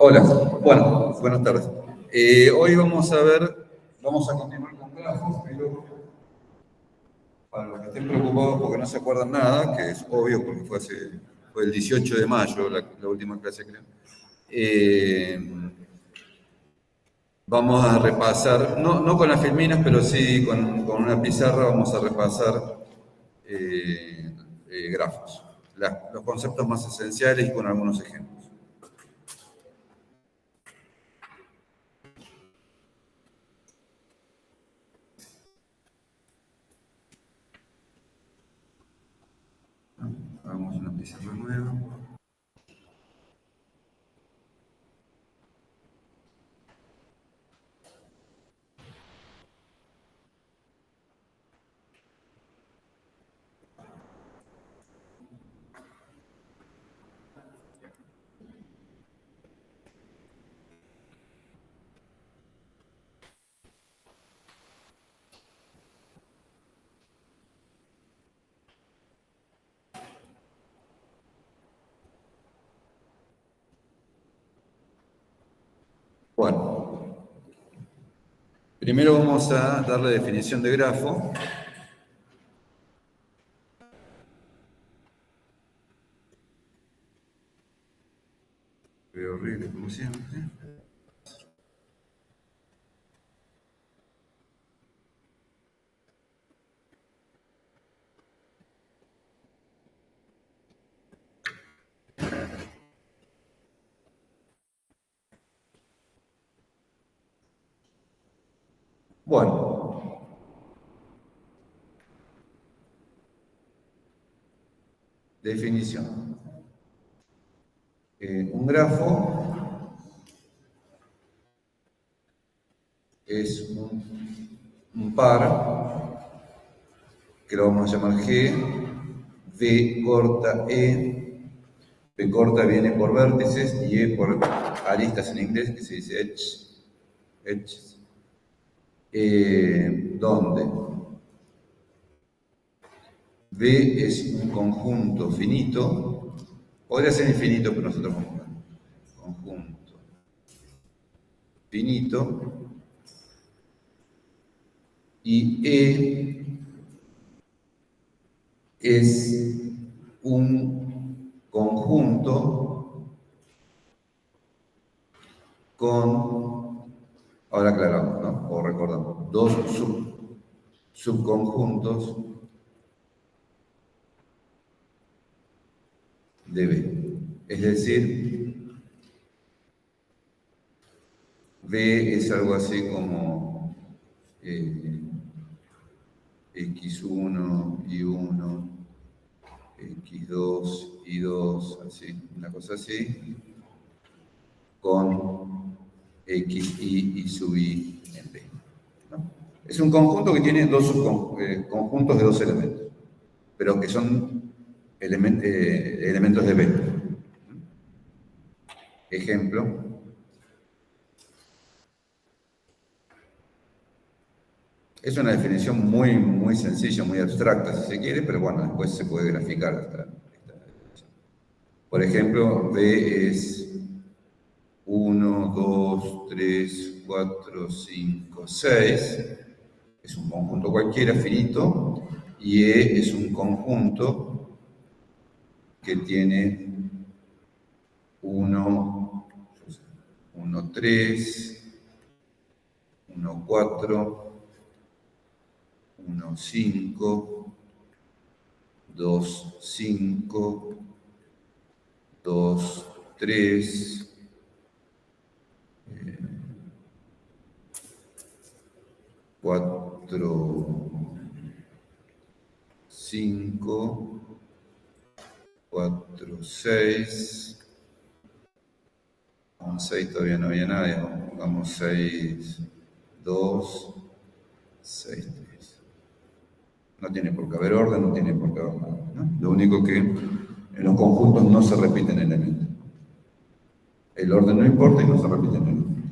Hola, bueno, buenas tardes. Hoy vamos a continuar con grafos, pero para los que estén preocupados porque no se acuerdan nada, que es obvio porque fue el 18 de mayo la última clase, creo. Vamos a repasar, no con las filminas, pero sí con una pizarra, vamos a repasar grafos, los conceptos más esenciales y con algunos ejemplos. Hagamos una pizarra nueva. Bueno, primero vamos a dar la definición de grafo. Veo horrible, como siempre. Bueno, definición. Un grafo es un par que lo vamos a llamar G, V corta E, V corta viene por vértices y E por aristas en inglés, que se dice edges, donde V es un conjunto finito, podría ser infinito, pero nosotros vamos a conjunto finito, y E es un conjunto con, ahora aclaramos, ¿no? O recordamos, dos subconjuntos de B. Es decir, B es algo así como X1 y 1, X2 y 2, así, una cosa así, con X, Y sub I en B, ¿no? Es un conjunto que tiene dos conjuntos de dos elementos, pero que son elementos de B. Ejemplo. Es una definición muy sencilla, muy abstracta si se quiere, pero bueno, después se puede graficar esta definición. Por ejemplo, B es 1, 2, 3, 4, 5, 6. Es un conjunto cualquiera, finito, y E es un conjunto que tiene 1, 3, 1, 4, 1, 5, 2, 5, 2, 3, 4, 5, 4, 6, con 6 todavía no había nadie, vamos 6, 2, 6, 3. No tiene por qué haber orden, no tiene por qué haber nada, ¿no? Lo único que en los conjuntos no se repiten elementos. El orden no importa y no se repiten elementos.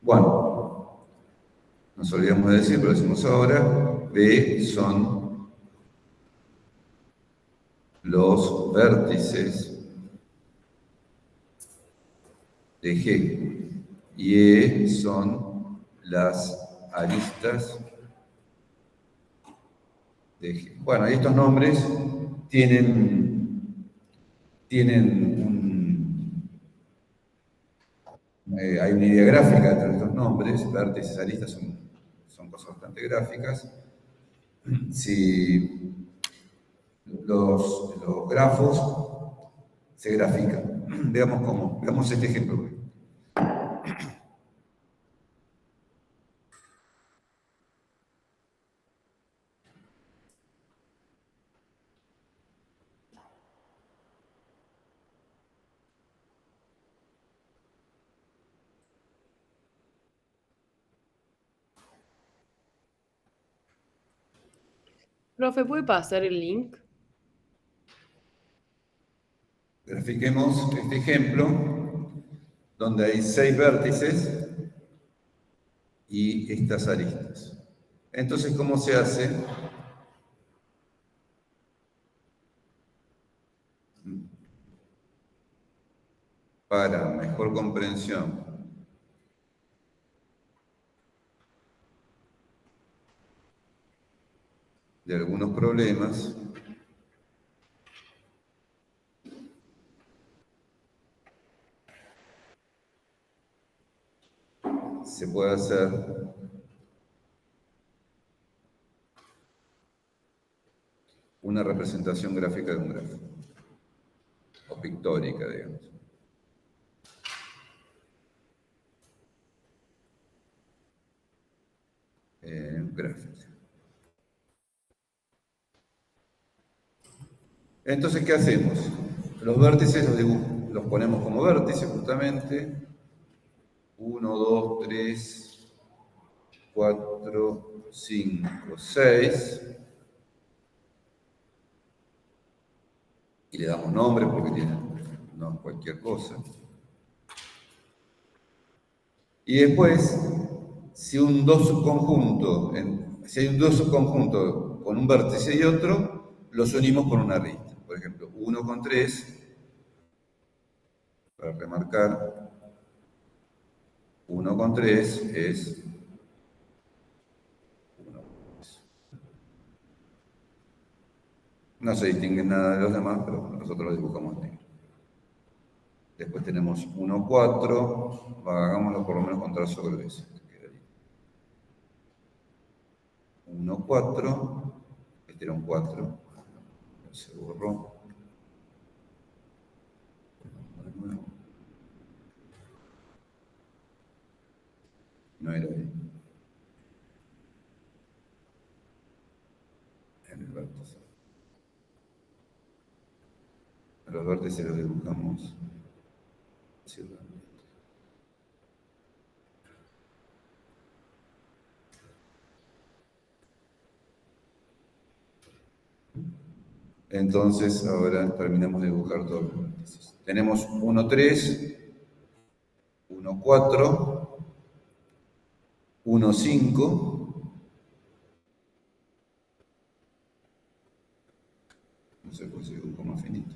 Bueno, nos olvidamos de decir, pero decimos ahora, B son los vértices de G. Y E son las aristas de G. Bueno, estos nombres tienen hay una idea gráfica entre estos nombres, vértices, aristas son cosas bastante gráficas. Si los grafos se grafican. Veamos cómo, veamos este ejemplo. Profe, ¿puede pasar el link? Grafiquemos este ejemplo donde hay 6 vértices y estas aristas. Entonces, ¿cómo se hace? Para mejor comprensión de algunos problemas, se puede hacer una representación gráfica de un grafo, o pictórica, digamos. Gráfica. Entonces, ¿qué hacemos? Los vértices los ponemos como vértices, justamente. 1, 2, 3, 4, 5, 6. Y le damos nombre porque tienen no cualquier cosa. Y después, si hay un dos subconjunto con un vértice y otro, los unimos con una arista. Por ejemplo, 1 con 3, para remarcar, 1 con 3 es 1 con 3. No se distingue nada de los demás, pero nosotros lo dibujamos negro. Después tenemos 1, 4, hagámoslo por lo menos con trazo grueso. 1, 4, este era un 4, se borró. No era ahí. En el vértice. A los vértices los dibujamos hacia adelante. Entonces, ahora terminamos de dibujar todos los vértices. Tenemos 1, 3, 1, 4, 1, 5. No sé por si dibujo más finito.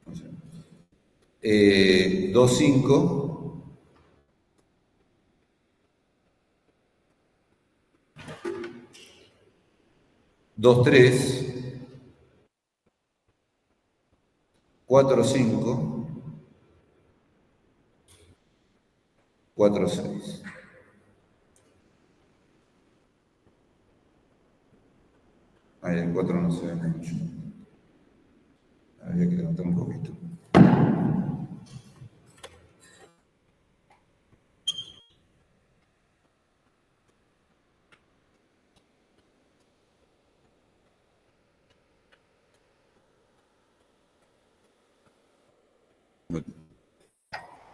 No sé. 2, 5. 2, 3. 4, 5. 4, 6. Ahí el 4 no se ve mucho. Había que levantar un poquito.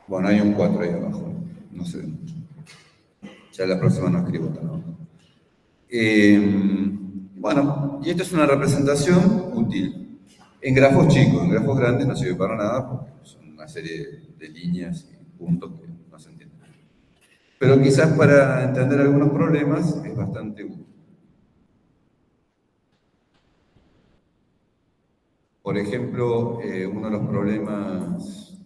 Bueno, hay un 4 ahí abajo. No se ve mucho. Ya la próxima no escribo tan abajo. Bueno, y esto es una representación útil. En grafos chicos, en grafos grandes no sirve para nada porque son una serie de líneas y puntos que no se entienden. Pero quizás para entender algunos problemas es bastante útil. Por ejemplo, uno de los problemas,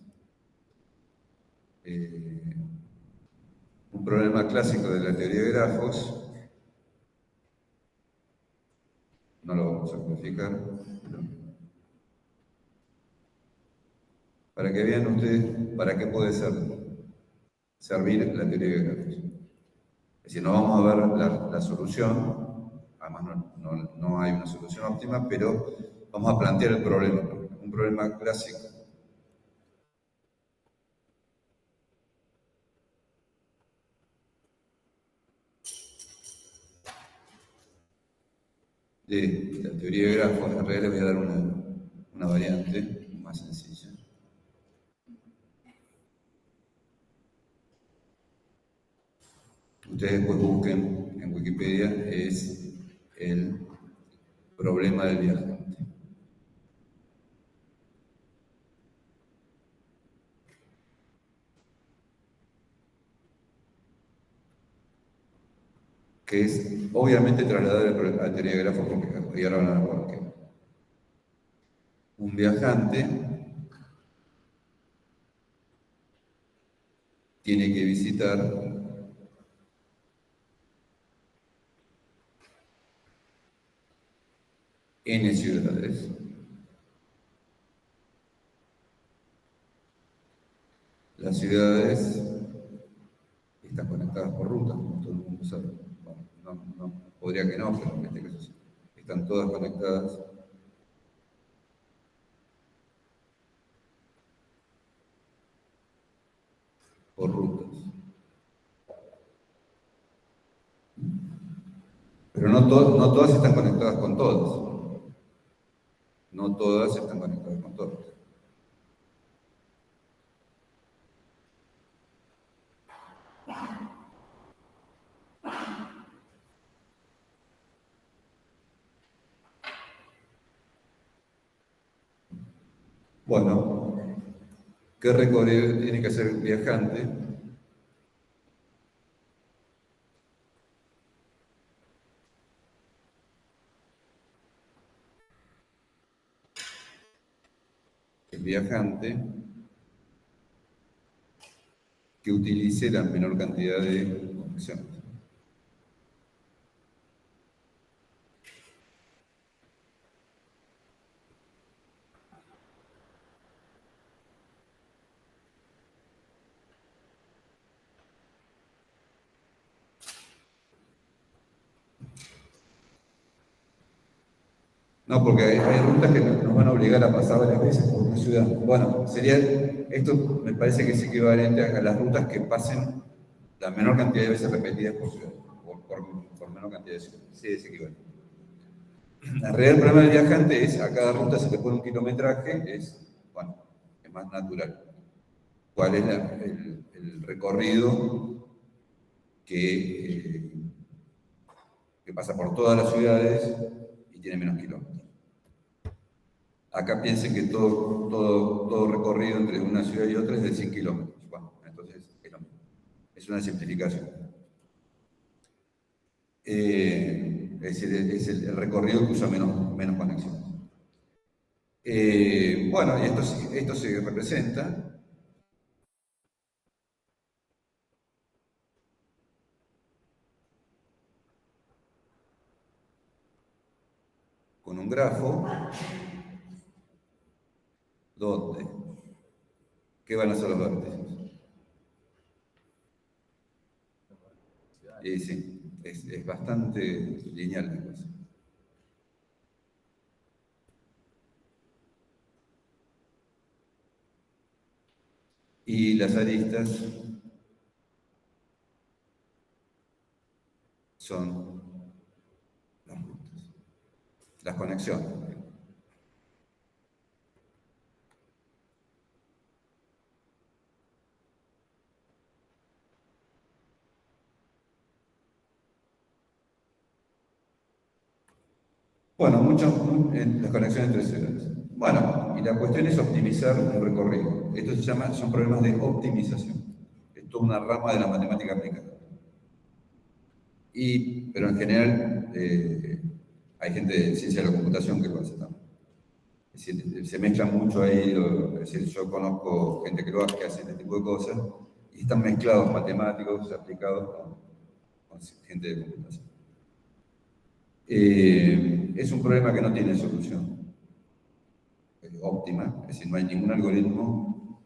un problema clásico de la teoría de grafos, no lo vamos a codificar, para que vean ustedes para qué puede servir la teoría de grafos. Es decir, no vamos a ver la solución, además no hay una solución óptima, pero vamos a plantear el problema. Un problema clásico de la teoría de grafos. En realidad les voy a dar una variante más sencilla. Ustedes después busquen en Wikipedia, es el problema del viajante. Que es obviamente trasladar a la teoría de grafos, porque ahora van a ver por qué. Un viajante tiene que visitar N ciudades. Las ciudades están conectadas por rutas, como todo el mundo sabe. Bueno, no, podría que no, pero en este caso sí. Están todas conectadas por rutas. Pero no todas están conectadas con todas. No todas están conectadas con todas. Bueno, ¿qué recorrido tiene que hacer el viajante? El viajante que utilice la menor cantidad de conexiones. No, porque hay rutas que nos van a obligar a pasar varias veces por una ciudad. Bueno, esto me parece que es equivalente a las rutas que pasen la menor cantidad de veces repetidas por ciudad, por menor cantidad de ciudades. Sí, es equivalente. En realidad el problema del viajante es, a cada ruta se le pone un kilometraje, es más natural. ¿Cuál es el recorrido que pasa por todas las ciudades y tiene menos kilómetros? Acá piensen que todo recorrido entre una ciudad y otra es de 100 kilómetros. Bueno, entonces es lo mismo. Es una simplificación. Es decir, es el recorrido que usa menos conexiones. Bueno, y esto se representa con un grafo donde, ¿qué van a ser los vértices? Y sí, es bastante lineal la cosa. Y las aristas son las rutas, las conexiones. Bueno, las conexiones entre ciudades. Bueno, y la cuestión es optimizar un recorrido. Esto son problemas de optimización. Es toda una rama de la matemática aplicada. Pero en general hay gente de ciencia de la computación que lo hace también. Es decir, se mezclan mucho ahí, es decir, yo conozco gente que hace este tipo de cosas, y están mezclados matemáticos aplicados con gente de computación. Es un problema que no tiene solución óptima, es decir, no hay ningún algoritmo,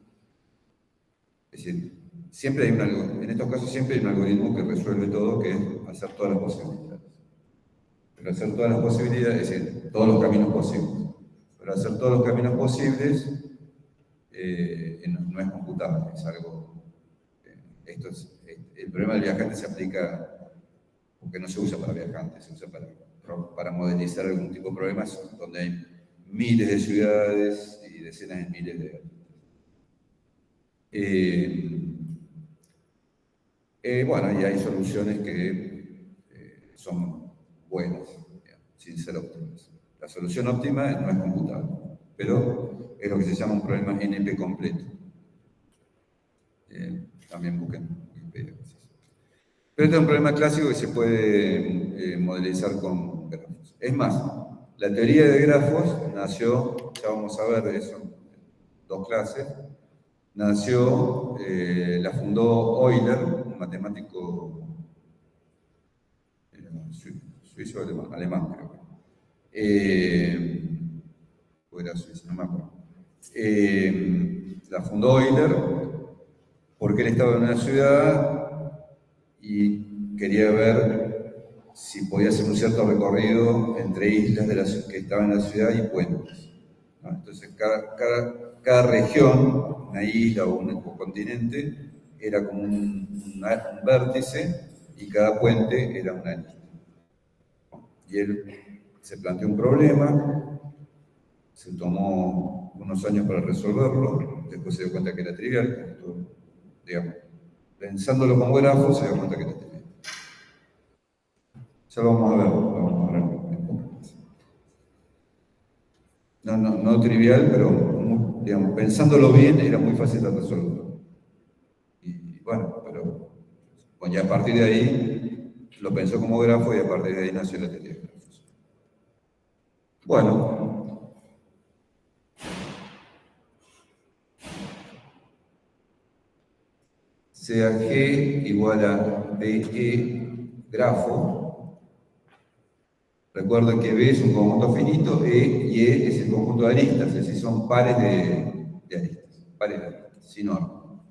es decir, siempre hay en estos casos siempre hay un algoritmo que resuelve todo, que es hacer todas las posibilidades. Pero hacer todas las posibilidades, es decir, todos los caminos posibles. Pero hacer todos los caminos posibles no es computable, es algo... el problema del viajante se aplica, porque no se usa para viajantes, se usa para modelizar algún tipo de problemas donde hay miles de ciudades y decenas de miles de bueno, y hay soluciones que son buenas, digamos, sin ser óptimas. La solución óptima no es computable, pero es lo que se llama un problema NP completo. También busquen Wikipedia. Pero este es un problema clásico que se puede modelizar con grafos. Es más, la teoría de grafos nació, ya vamos a ver eso en 2 clases, nació, la fundó Euler, un matemático suizo alemán, creo que. O era suizo, no me acuerdo. La fundó Euler porque él estaba en una ciudad y quería ver si podía hacer un cierto recorrido entre islas que estaban en la ciudad y puentes, ¿no? Entonces, cada región, una isla o un continente, era como un vértice y cada puente era una isla. Y él se planteó un problema, se tomó unos años para resolverlo, después se dio cuenta que era trivial, digamos, pensándolo como grafo, se dio cuenta que era trivial. Ya lo vamos a ver, un poco más. No trivial, pero digamos, pensándolo bien, era muy fácil de resolverlo. Y bueno, pero ya a partir de ahí lo pensó como grafo y a partir de ahí nació la teoría de grafos. Bueno, sea G igual a BE grafo. Recuerden que B es un conjunto finito, y E es el conjunto de aristas, es decir, son pares de aristas, pares de aristas, sin orden. O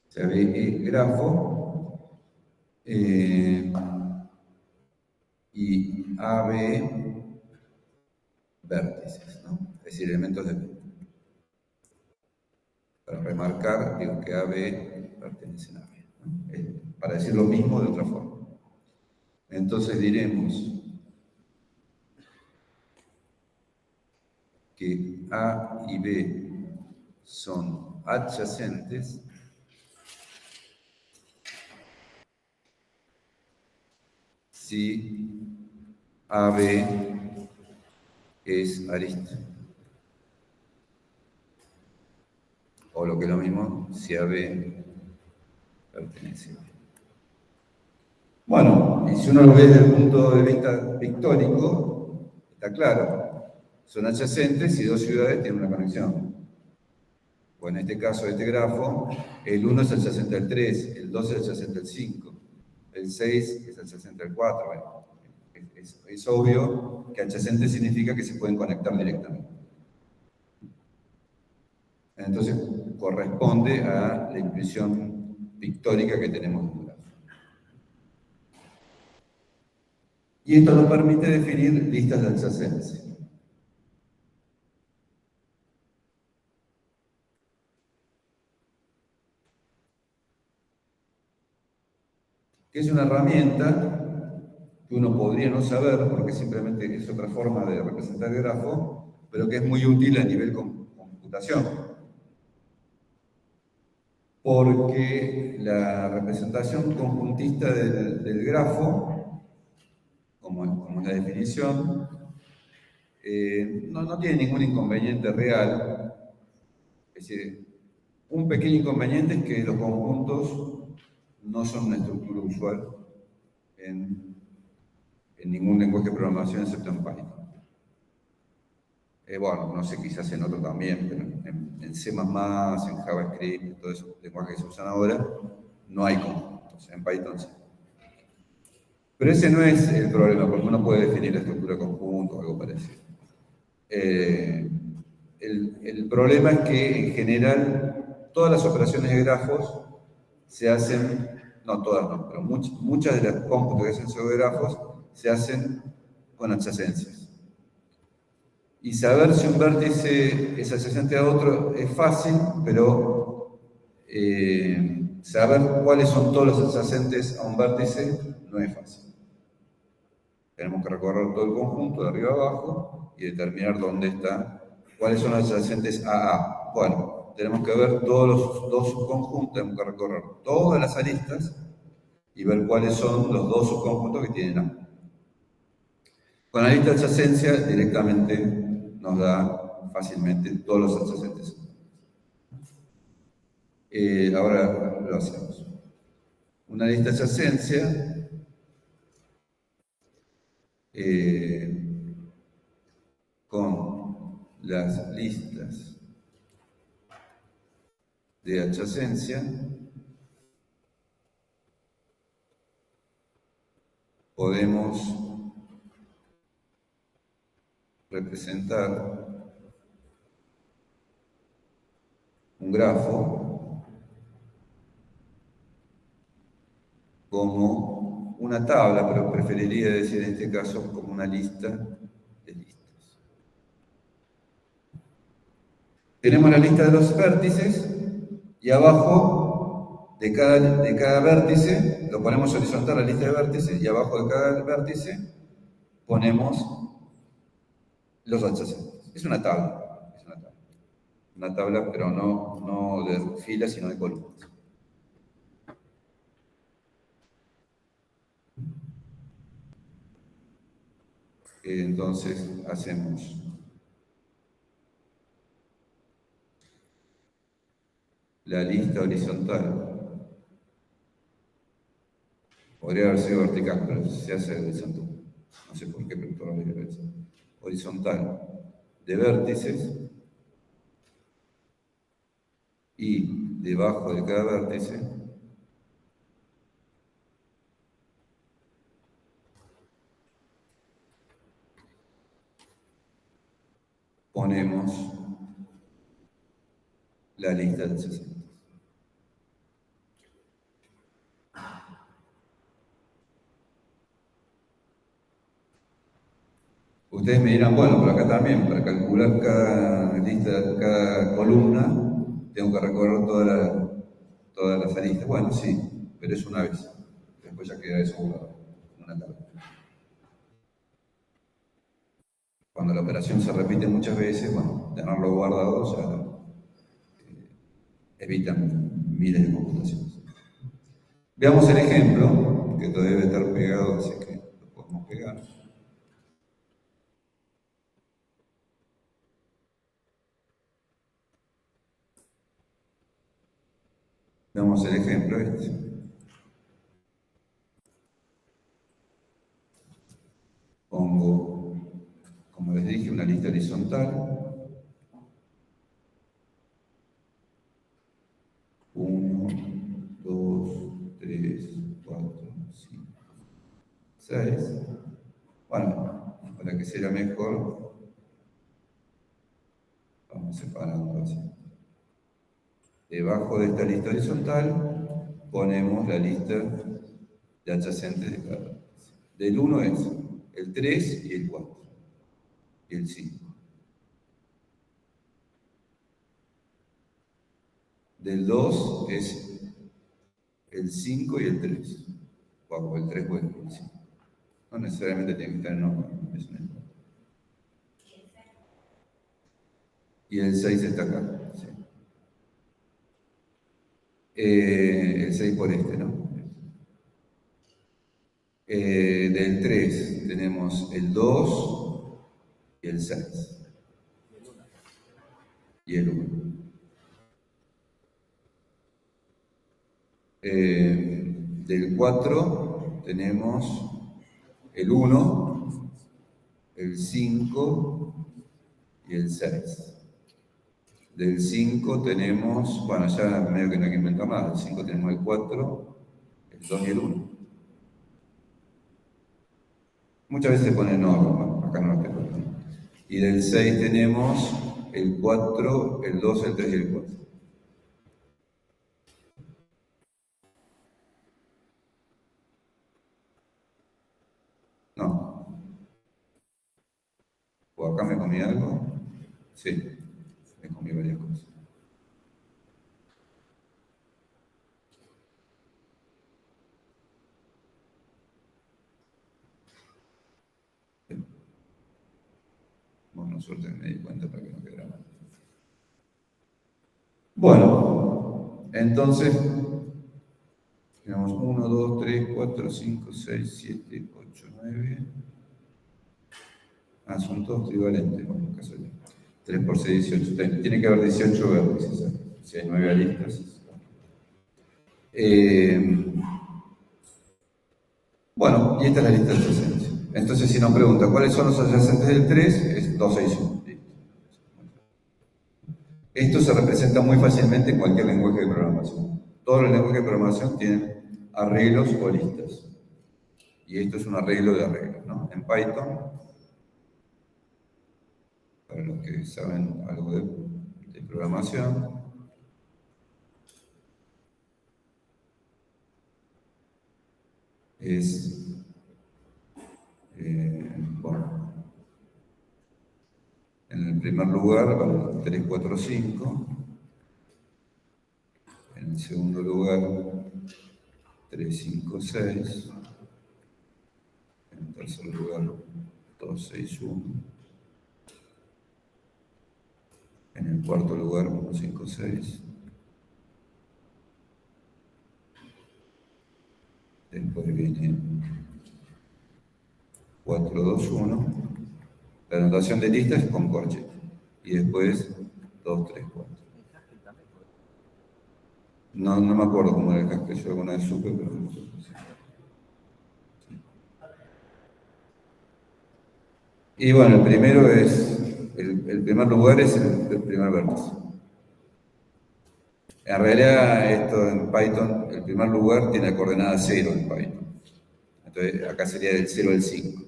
sea, BE grafo, y AB vértices, ¿no? Es decir, elementos de vector. Para remarcar, digo que AB pertenecen a B, ¿no? Para decir lo mismo de otra forma. Entonces diremos que A y B son adyacentes si AB es arista. O lo que es lo mismo, si AB pertenece a B. Bueno, y si uno lo ve desde el punto de vista pictórico, está claro. Son adyacentes y 2 ciudades tienen una conexión. Pues en este caso de este grafo, el 1 es adyacente al 3, el 2 es adyacente al 5, el 6 es adyacente al 4. Bueno, es obvio que adyacente significa que se pueden conectar directamente. Entonces corresponde a la impresión pictórica que tenemos en un grafo. Y esto nos permite definir listas de adyacencia. Que es una herramienta que uno podría no saber, porque simplemente es otra forma de representar el grafo, pero que es muy útil a nivel computación. Porque la representación conjuntista del grafo, como es la definición, no tiene ningún inconveniente real. Es decir, un pequeño inconveniente es que los conjuntos no son una estructura usual en ningún lenguaje de programación excepto en Python. Bueno, no sé, quizás en otro también, pero en C++, en JavaScript, en todos esos lenguajes que se usan ahora, no hay conjuntos, en Python sí. Pero ese no es el problema, porque uno puede definir la estructura de conjunto o algo parecido. El problema es que en general todas las operaciones de grafos se hacen, no todas no, pero muchas de las cómputos que hacen sobre grafos se hacen con adyacencias. Y saber si un vértice es adyacente a otro es fácil, pero saber cuáles son todos los adyacentes a un vértice no es fácil. Tenemos que recorrer todo el conjunto de arriba a abajo y determinar dónde está, cuáles son los adyacentes a A. Bueno, tenemos que ver todos los dos subconjuntos, tenemos que recorrer todas las aristas y ver cuáles son los dos subconjuntos que tienen A. Con la lista de adyacencia directamente nos da fácilmente todos los adyacentes. Ahora lo hacemos. Una lista de adyacencia con las listas de adyacencia podemos representar un grafo como una tabla, pero preferiría decir en este caso como una lista de listas. Tenemos la lista de los vértices y abajo de cada vértice, lo ponemos horizontal a la lista de vértices y abajo de cada vértice ponemos los adyacentes. Es una tabla. Una tabla, pero no de filas, sino de columnas. Entonces hacemos la lista horizontal. Podría haber sido vertical, pero se hace horizontal. No sé por qué, pero todavía es horizontal de vértices y debajo de cada vértice ponemos la lista de adyacentes. Ustedes me dirán, bueno, pero acá también, para calcular cada lista, cada columna, tengo que recorrer todas las aristas. Bueno, sí, pero es una vez. Después ya queda eso una tabla. Cuando la operación se repite muchas veces, bueno, tenerlo guardado ya evitan miles de computaciones. Veamos el ejemplo, que todavía debe estar pegado, así que lo podemos pegar. Veamos el ejemplo este. Pongo, como les dije, una lista horizontal. 1, 2, 3, 4, 5, 6. Bueno, para que sea mejor, vamos separando así. Debajo de esta lista horizontal ponemos la lista de adyacentes de cada vértice. Del 1 es el 3 y el 4 y el 5. Del 2 es el 5 y el 3. O el 3 o el 5. No necesariamente tiene que estar en orden, es un ejemplo. Y el 6 está acá. Sí. El 6 por este, ¿no? Del 3 tenemos el 2 y el 6. Y el 1. Del 4 tenemos el 1, el 5 y el 6. Del 5 tenemos, bueno, ya medio que no hay que inventar nada. Del 5 tenemos el 4, el 2 y el 1. Muchas veces se pone no, acá no lo tengo. Y del 6 tenemos el 4, el 2, el 3 y el 4. No. ¿O acá me comí algo? Sí, me comí varias cosas. Bueno, suerte me di cuenta para que no quedara mal. Bueno, entonces, tenemos 1, 2, 3, 4, 5, 6, 7, 8, 9. Ah, son todos trivalentes, bueno, casualidad. 3 por 6, 18. Tiene que haber 18 vértices. Si hay 9 aristas. Bueno, y esta es la lista adyacentes. Entonces, si nos pregunta cuáles son los adyacentes del 3, es 2, 6, 1. Esto se representa muy fácilmente en cualquier lenguaje de programación. Todos los lenguajes de programación tienen arreglos o listas. Y esto es un arreglo de arreglos, ¿no? En Python, para los que saben algo de programación, es, bueno, en el primer lugar va 3, 4, 5. En el segundo lugar, 3, 5, 6. En el tercer lugar, 2, 6, 1. En el cuarto lugar, 1, 5, 6. Después viene 4, 2, 1. La notación de lista es con corchete. Y después 2, 3, 4. No me acuerdo cómo era el Haskell, yo alguna vez supe, pero no supe. Y bueno, el primero es, el primer lugar es el primer vértice. En realidad, esto en Python, el primer lugar tiene la coordenada 0 en Python. Entonces, acá sería del 0 al 5.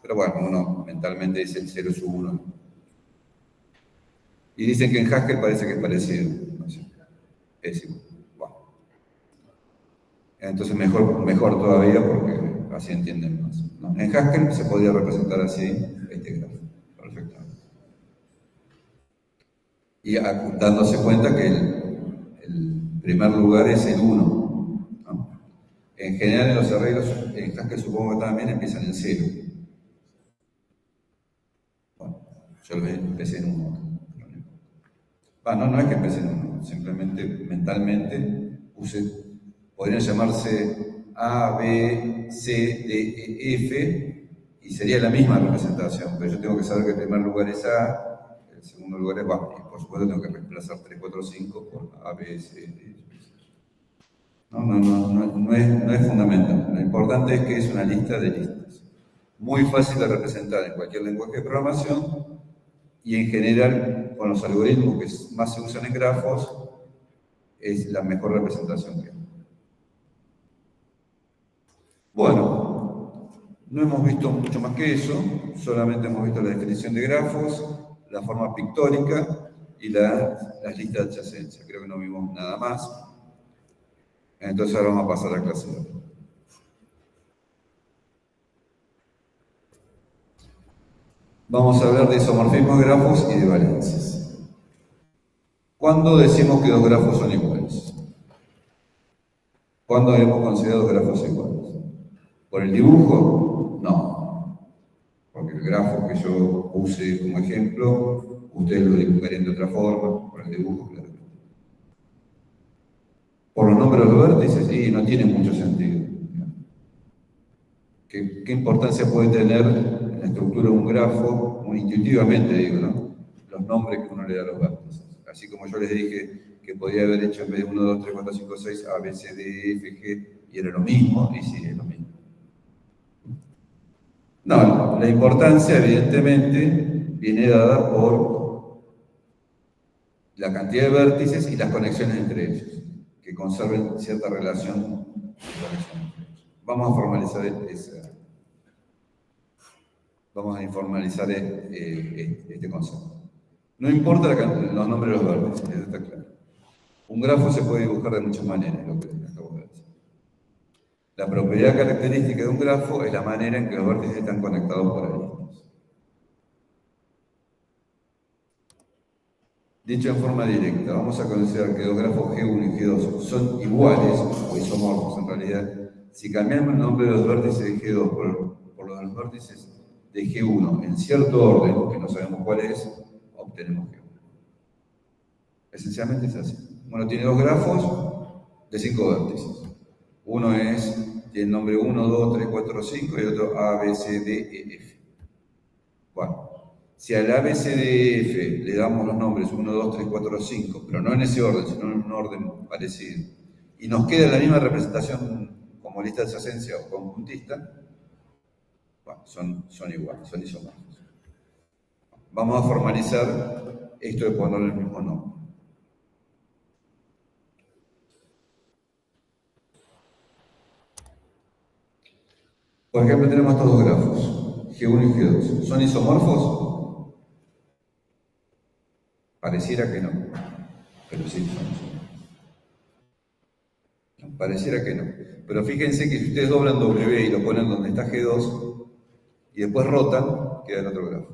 Pero bueno, uno mentalmente dice el 0 es 1. Y dicen que en Haskell parece que es parecido. No sé. Es igual. Bueno. Entonces, mejor todavía porque así entienden más, ¿no? En Haskell se podría representar así este grafo. Perfectamente. Y dándose cuenta que el primer lugar es el 1. ¿No? En general, en los arreglos, en Haskell supongo que también empiezan en 0. Bueno, yo empecé en 1. No es que empecé en 1, simplemente mentalmente podrían llamarse A, B, C, D, E, F, y sería la misma representación, pero yo tengo que saber que el primer lugar es A, el segundo lugar es B, y por supuesto tengo que reemplazar 3, 4, 5 por A, B, C, D, E. No es fundamental. Lo importante es que es una lista de listas. Muy fácil de representar en cualquier lenguaje de programación y en general con los algoritmos que más se usan en grafos es la mejor representación que hay. Bueno, no hemos visto mucho más que eso, solamente hemos visto la definición de grafos, la forma pictórica y las listas de adyacencia. Creo que no vimos nada más. Entonces ahora vamos a pasar a clase 2. Vamos a hablar de isomorfismo de grafos y de valencias. ¿Cuándo decimos que dos grafos son iguales? ¿Cuándo hemos considerado grafos iguales? ¿Por el dibujo? No. Porque el grafo que yo puse como ejemplo, ustedes lo dibujarían de otra forma, por el dibujo, claro. Por los nombres de los vértices, sí, no tiene mucho sentido. ¿Qué importancia puede tener en la estructura de un grafo, muy intuitivamente digo, ¿no? Los nombres que uno le da a los vértices. Así como yo les dije que podía haber hecho en vez de 1, 2, 3, 4, 5, 6, A, B, C, D, E, F, G, y era lo mismo, y sí, es lo mismo. No, la importancia, evidentemente, viene dada por la cantidad de vértices y las conexiones entre ellos, que conserven cierta relación. Vamos a formalizar este concepto. No importa los nombres de los vértices, eso está claro. Un grafo se puede dibujar de muchas maneras, lo que acabo de decir. La propiedad característica de un grafo es la manera en que los vértices están conectados por aristas. Dicho en forma directa, vamos a considerar que los grafos G1 y G2 son iguales, o isomorfos en realidad, si cambiamos el nombre de los vértices de G2 por los de los vértices de G1 en cierto orden, que no sabemos cuál es, obtenemos G1. Esencialmente es así. Bueno, tiene dos grafos de 5 vértices. Uno tiene el nombre 1, 2, 3, 4, 5 y otro A, B, C, D, E, F. Bueno, si al A, B, C, D, E, F le damos los nombres 1, 2, 3, 4, 5, pero no en ese orden, sino en un orden parecido, y nos queda la misma representación como lista adyacencia o conjuntista, bueno, son iguales, son isomorfos. Vamos a formalizar esto de ponerle el mismo nombre. Por ejemplo, tenemos estos dos grafos, G1 y G2. ¿Son isomorfos? Pareciera que no, pero sí son isomorfos. Pareciera que no. Pero fíjense que si ustedes doblan W y lo ponen donde está G2 y después rotan, queda el otro grafo.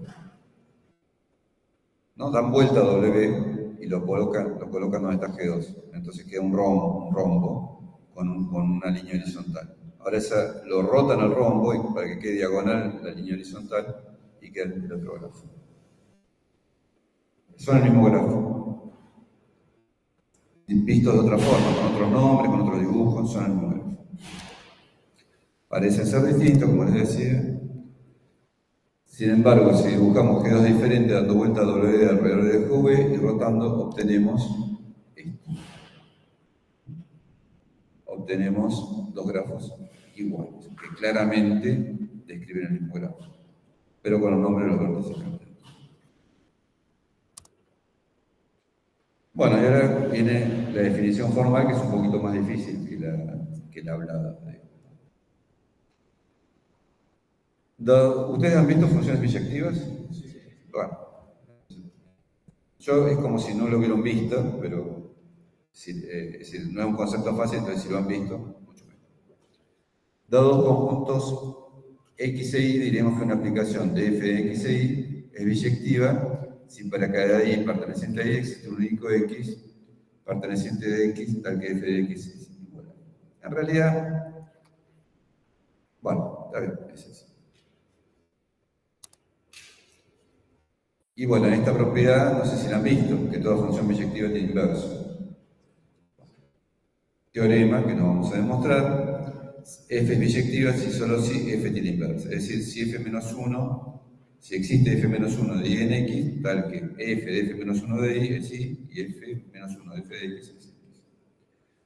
¿No? Dan vuelta a W y lo colocan donde está G2. Entonces queda un rombo con una línea horizontal. Ahora lo rotan al rombo y para que quede diagonal la línea horizontal y queda el otro grafo. Son el mismo grafo. Vistos de otra forma, con otros nombres, con otros dibujos, son el mismo grafo. Parecen ser distintos, como les decía. Sin embargo, si dibujamos G2 diferente, dando vuelta a W alrededor de GV y rotando, obtenemos esto. Obtenemos dos grafos iguales, que claramente describen el mismo grafo, pero con los nombres de los vértices cambiados. Bueno, y ahora viene la definición formal, que es un poquito más difícil que la hablada. ¿Ustedes han visto funciones biyectivas? Sí. Bueno, es como si no lo hubieran visto, pero es decir, no es un concepto fácil, entonces si lo han visto, mucho mejor. Dados conjuntos X e Y, diremos que una aplicación de f de X e Y es biyectiva si para cada Y perteneciente a Y existe un único X perteneciente de X tal que f de X es igual a. En realidad, bueno, está bien, es eso. Y bueno, en esta propiedad, no sé si la han visto, que toda función biyectiva tiene inverso. Teorema que no vamos a demostrar. F es biyectiva si solo si F tiene inversa. Es decir, si F menos 1, si existe F menos 1 de Y en X, tal que F de F menos 1 de Y es Y y F menos 1 de F de X es X.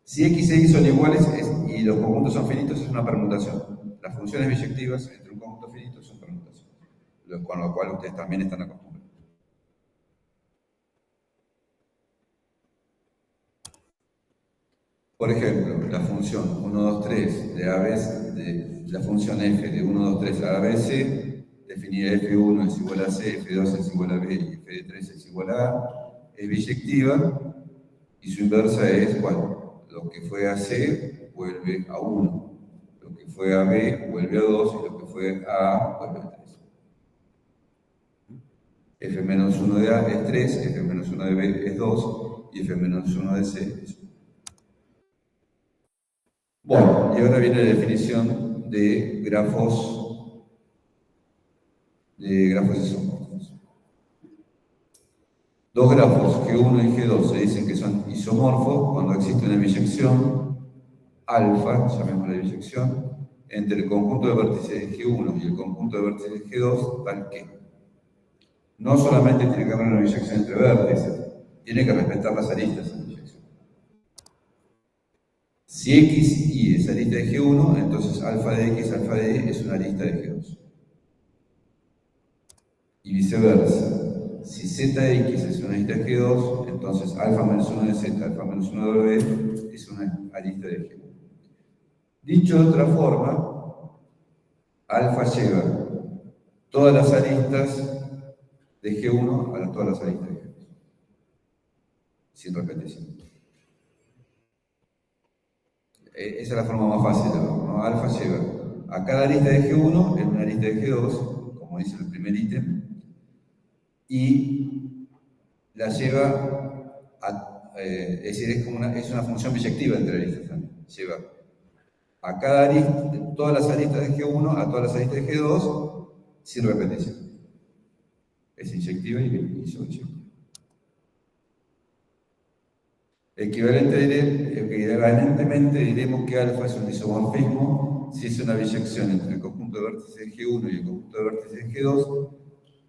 Si X e Y son iguales y los conjuntos son finitos, es una permutación. Las funciones biyectivas entre un conjunto finito son permutaciones, con lo cual ustedes también están acostumbrados. Por ejemplo, la función 1, 2, 3 de ABC, de la función f de 1, 2, 3 a ABC, definida f1 es igual a c, f2 es igual a b y f3 es igual a a, es biyectiva y su inversa es, bueno, lo que fue a c vuelve a 1, lo que fue a b vuelve a 2 y lo que fue a a vuelve a 3. f menos 1 de a es 3, f menos 1 de b es 2 y f menos 1 de c es 1. Bueno, y ahora viene la definición de grafos isomorfos. Dos grafos, G1 y G2, se dicen que son isomorfos cuando existe una biyección alfa, llamémosla biyección, entre el conjunto de vértices de G1 y el conjunto de vértices de G2, tal que no solamente tiene que haber una biyección entre vértices, tiene que respetar las aristas en la biyección. Si X y es arista de G1, entonces alfa de X, alfa de Y es una arista de G2. y viceversa. Si zx es una arista de G2, entonces alfa menos 1 de z, alfa menos 1 de W es una arista de G1. Dicho de otra forma, alfa lleva todas las aristas de G1 a todas las aristas de G2, sin repetición. Esa es la forma más fácil de verlo, ¿no? Alfa lleva a cada arista de G1 en una arista de G2, como dice el primer ítem, y la lleva a, es decir, es una función biyectiva entre aristas también. Lleva a cada arista, todas las aristas de G1 a todas las aristas de G2 sin repetición. Es inyectiva y subyectiva. Equivalentemente diremos que alfa es un isomorfismo si es una biyección entre el conjunto de vértices de G1 y el conjunto de vértices de G2,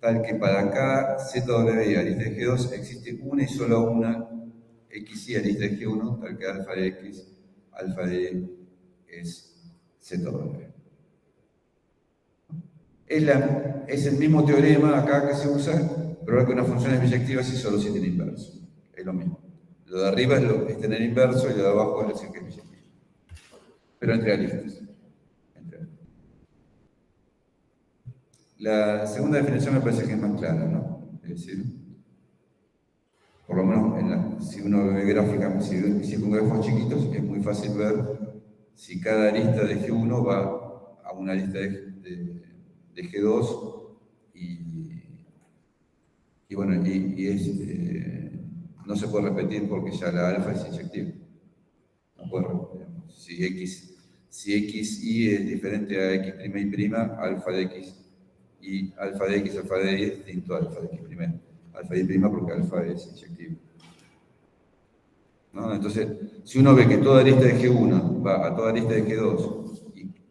tal que para cada ZW arista de G2 existe una y solo una XY arista de G1, tal que alfa de X, alfa de Y es ZW. Es el mismo teorema acá que se usa, pero ahora que una función es biyectiva si solo si tiene inverso. Es lo mismo. Lo de arriba es tener inverso y lo de abajo es decir que es biyectivo. Pero entre aristas. La segunda definición me parece que es más clara, ¿no? Es decir, por lo menos si uno ve gráficamente, si con grafos chiquitos, es muy fácil ver si cada arista de G1 va a una arista de G2 y bueno, no se puede repetir porque ya la alfa es inyectiva. No puede repetir. Si XY es diferente a X', alfa de X y alfa de X, alfa de Y es distinto a alfa de X'. Alfa de Y' porque alfa es inyectivo. ¿No? Entonces, si uno ve que toda arista de G1 va a toda arista de G2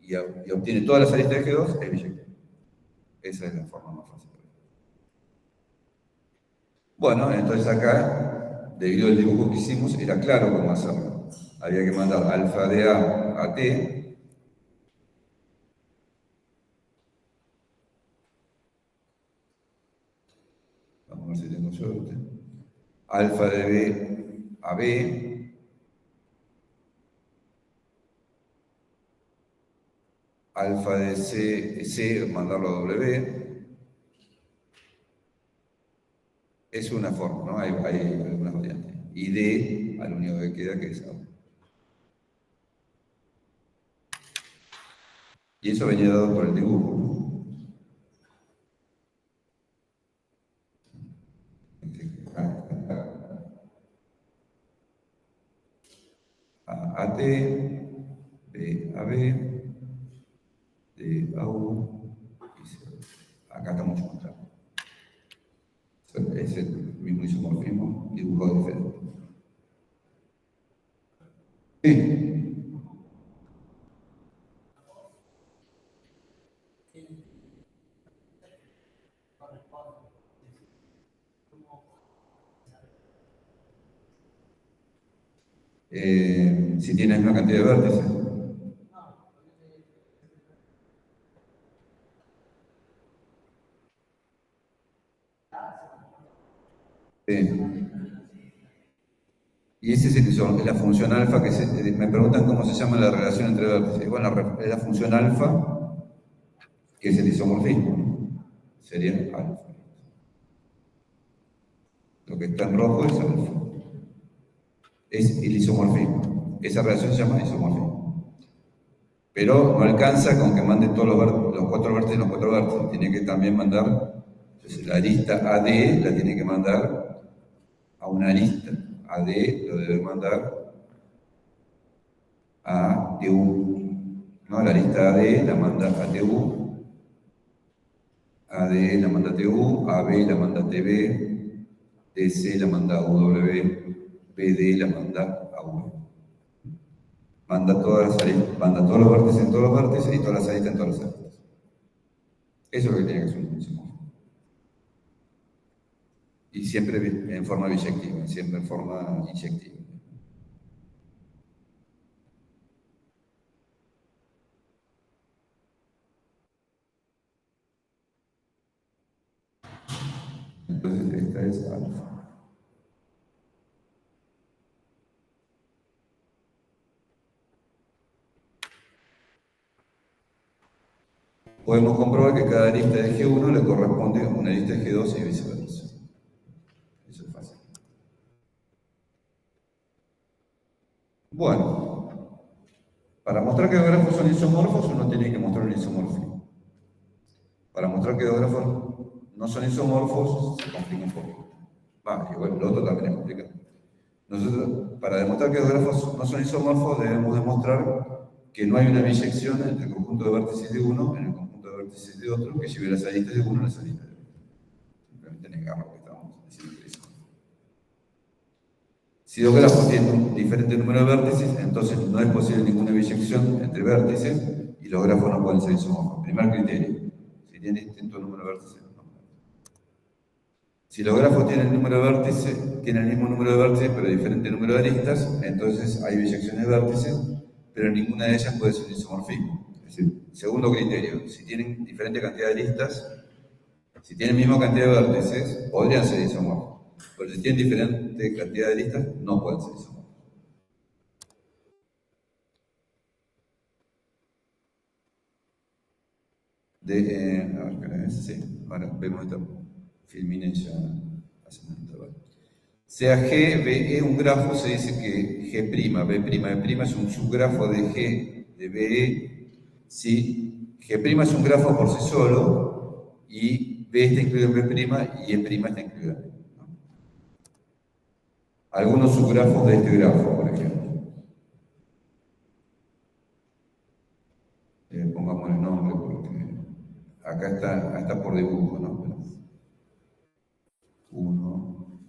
y obtiene todas las aristas de G2, es biyectivo. Esa es la forma más fácil. Bueno, entonces acá, debido al dibujo que hicimos, era claro cómo hacerlo. Había que mandar alfa de A a T. Vamos a ver si tengo suerte. Alfa de B a B. Alfa de C, mandarlo a W. Es una forma, ¿no? Hay algunas variantes. Y D, al único que queda que es A. Y eso venía dado por el dibujo. A T, B a B, D a U, y C. Acá estamos juntando. Es el mismo isomorfismo, dibujado diferente. Sí. Si tienes una cantidad de vértices. Y ese es la función alfa me preguntan cómo se llama la relación entre vértices. Bueno, es la función alfa, que es el isomorfismo. Sería alfa. Lo que está en rojo es alfa. Es el isomorfismo. Esa relación se llama isomorfismo. Pero no alcanza con que mande todos los cuatro vértices y los cuatro vértices. Tiene que también mandar, entonces la arista AD la tiene que mandar a una arista. AD lo debe mandar a TU. ¿No? La arista AD la manda a TU. AD la manda a TU, AB la manda a TB, DC la manda a UW, BD la manda a U. Manda todos los vértices en todos los vértices y todas las aristas en todas las aristas. Eso es lo que tiene que hacer un isomorfismo. Y siempre en forma biyectiva, siempre en forma inyectiva. Entonces esta es alfa. Podemos comprobar que cada arista de G1 le corresponde a una arista de G2 y viceversa. Eso es fácil. Bueno, para mostrar que los grafos son isomorfos, uno tiene que mostrar un isomorfismo. Para mostrar que los grafos no son isomorfos, se complica un poco. Igual lo otro también es complicado. Nosotros, para demostrar que los grafos no son isomorfos, debemos demostrar que no hay una biyección entre el conjunto de vértices de uno en el conjunto de vértices de otro que lleve las aristas de uno a las aristas de otro. Simplemente negamos lo que estamos diciendo que es. Si los grafos tienen un diferente número de vértices, entonces no es posible ninguna biyección entre vértices y los grafos no pueden ser isomorfos. Primer criterio. Si tienen distinto número de vértices, no. Si los grafos tienen el número de vértices, tienen el mismo número de vértices, pero diferente número de aristas, entonces hay biyecciones de vértices, pero ninguna de ellas puede ser un isomorfismo. Es decir, segundo criterio, si tienen diferente cantidad de aristas, si tienen misma cantidad de vértices, podrían ser isomorfos. Pero si tienen diferente cantidad de aristas, no pueden ser isomorfos. Ahora vemos esta filmina ya hace un intervalo. Sea G, BE un grafo, se dice que G', B', es un subgrafo de G de BE, si G' es un grafo por sí solo y B está incluido en B' y E' está incluido en B. Algunos subgrafos de este grafo, por ejemplo. Pongamos el nombre porque acá está por dibujo, ¿no? 1.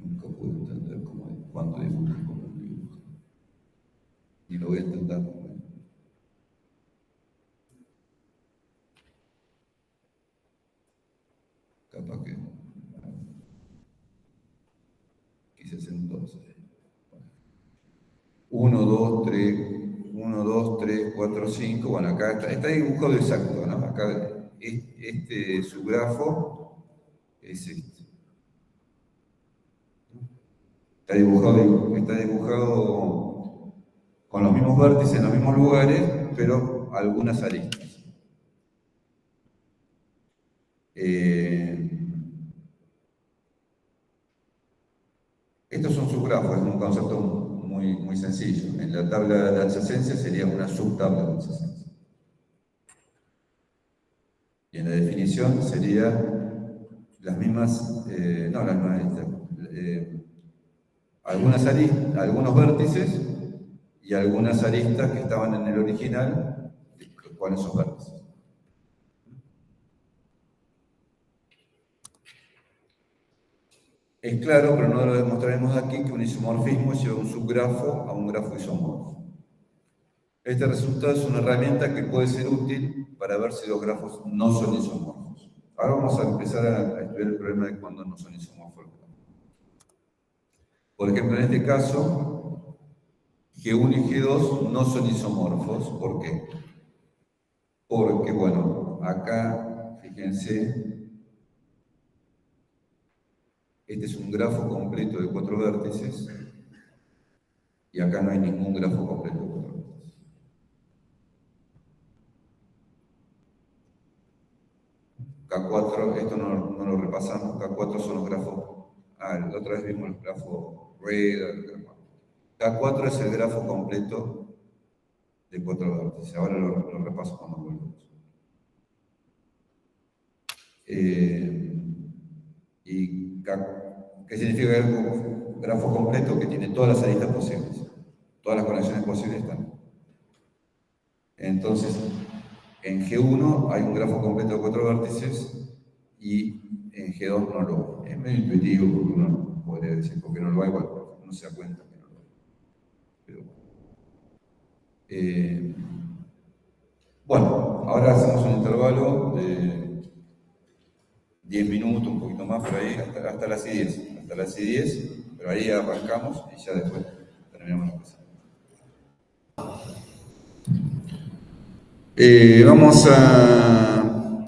Nunca pude entender cuánto dibujo y cómo dibujo. Y lo voy a intentar. Capaz que quise hacer un 2. 1, 2, 3, 4, 5. Bueno, acá está dibujado exacto, ¿no? Acá este subgrafo es este. Está dibujado con los mismos vértices en los mismos lugares, pero algunas aristas. Estos son subgrafos, es un concepto muy sencillo. En la tabla de adyacencia sería una subtabla de adyacencia. Y en la definición sería las mismas, algunos vértices y algunas aristas que estaban en el original con esos vértices. Es claro, pero no lo demostraremos aquí, que un isomorfismo lleva un subgrafo a un grafo isomorfo. Este resultado es una herramienta que puede ser útil para ver si los grafos no son isomorfos. Ahora vamos a empezar a estudiar el problema de cuándo no son isomorfos. Por ejemplo, en este caso, G1 y G2 no son isomorfos. ¿Por qué? Porque, bueno, acá, fíjense, este es un grafo completo de 4 vértices y acá no hay ningún grafo completo de 4 vértices. K4, esto no lo repasamos, K4 son los grafos, la otra vez vimos el grafo Red, K4 es el grafo completo de 4 vértices, ahora lo repaso cuando volvemos. Y ¿qué significa el grafo completo? Que tiene todas las aristas posibles, todas las conexiones posibles están. Entonces, en G1 hay un grafo completo de 4 vértices y en G2 no lo hay. Es medio intuitivo porque uno podría decir porque no lo hay, bueno, uno se da cuenta que no lo hay. Pero, bueno, ahora hacemos un intervalo de 10 minutos, un poquito más por ahí, hasta las I10. Hasta las I10, pero ahí arrancamos y ya después terminamos la clase. Vamos a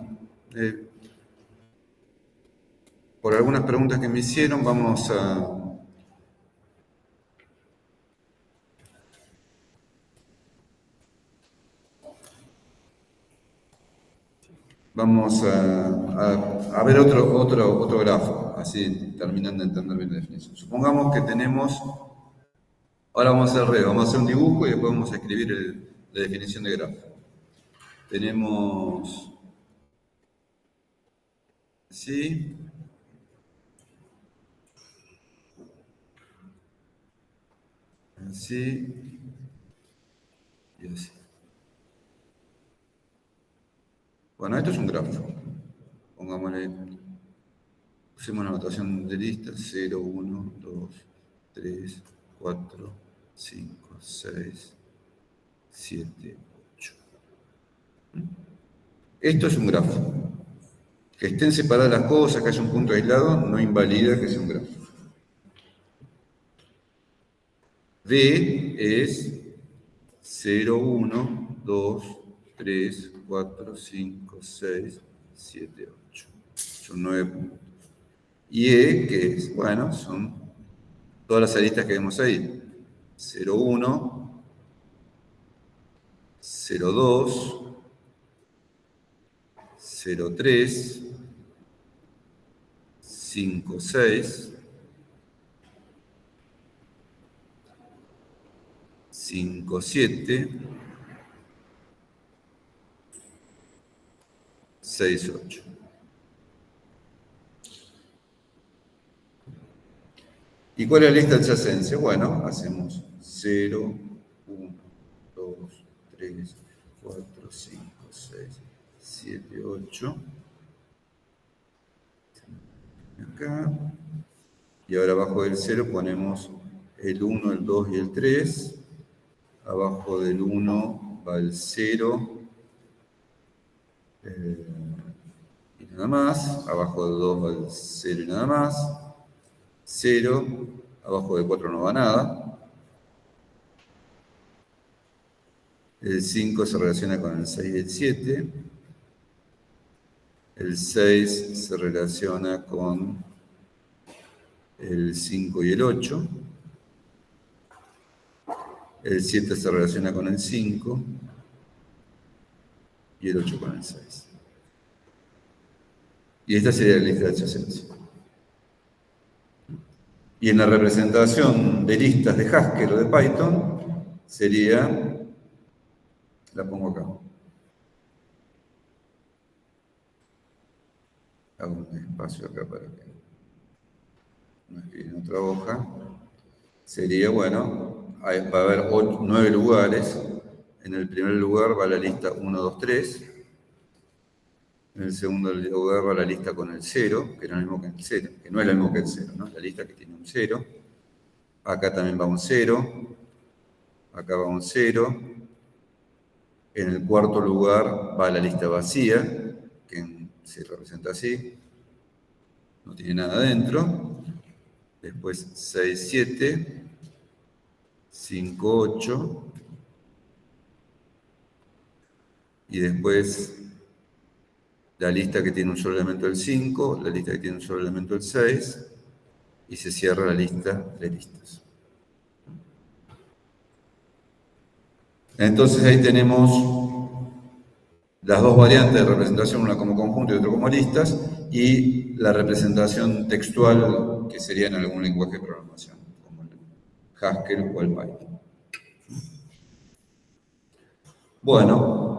por algunas preguntas que me hicieron, vamos a ver otro grafo, así terminan de entender bien la definición. Supongamos que tenemos, ahora vamos a hacer vamos a hacer un dibujo y después vamos a escribir la definición de grafo. Tenemos, ¿sí? Así y así. Bueno, esto es un grafo. Pongámosle, usemos la notación de lista, 0, 1, 2, 3, 4, 5, 6, 7, 8. Esto es un grafo. Que estén separadas las cosas, que haya un punto aislado, no invalida que sea un grafo. D es 0, 1, 2, 3, 4, 5, 6, 7, 8. Son 9 puntos. Y E, que es, bueno, son todas las aristas que vemos ahí. 0, 1, 0, 2, 0, 3, 5, 6, 5, 7, 6, 8. ¿Y cuál es la lista adyacencia? Bueno, hacemos 0, 1, 2, 3, 4, 5, 6, 7, 8. Acá. Y ahora abajo del 0 ponemos el 1, el 2 y el 3. Abajo del 1 va el 0. Y nada más. Abajo del 2 va el 0 y nada más. 0. Abajo del 4 no va nada. El 5 se relaciona con el 6 y el 7. El 6 se relaciona con el 5 y el 8. El 7 se relaciona con el 5 y el 8 con el 6. Y esta sería la lista de adyacencia. Y en la representación de listas de Haskell o de Python sería, la pongo acá. Hago un espacio acá para que no escriba en otra hoja. Sería, bueno, va a haber 9 lugares. En el primer lugar va la lista 1, 2, 3. En el segundo lugar va la lista con el 0, que no es lo mismo que el 0, que no es lo mismo que el 0, ¿no? La lista que tiene un 0. Acá también va un 0. Acá va un 0. En el cuarto lugar va la lista vacía, que se representa así. No tiene nada dentro. Después 6, 7, 5, 8. Y después la lista que tiene un solo elemento el 5, la lista que tiene un solo elemento el 6, y se cierra la lista de listas. Entonces ahí tenemos las dos variantes de representación, una como conjunto y otra como listas, y la representación textual que sería en algún lenguaje de programación, como el Haskell o el Python. Bueno,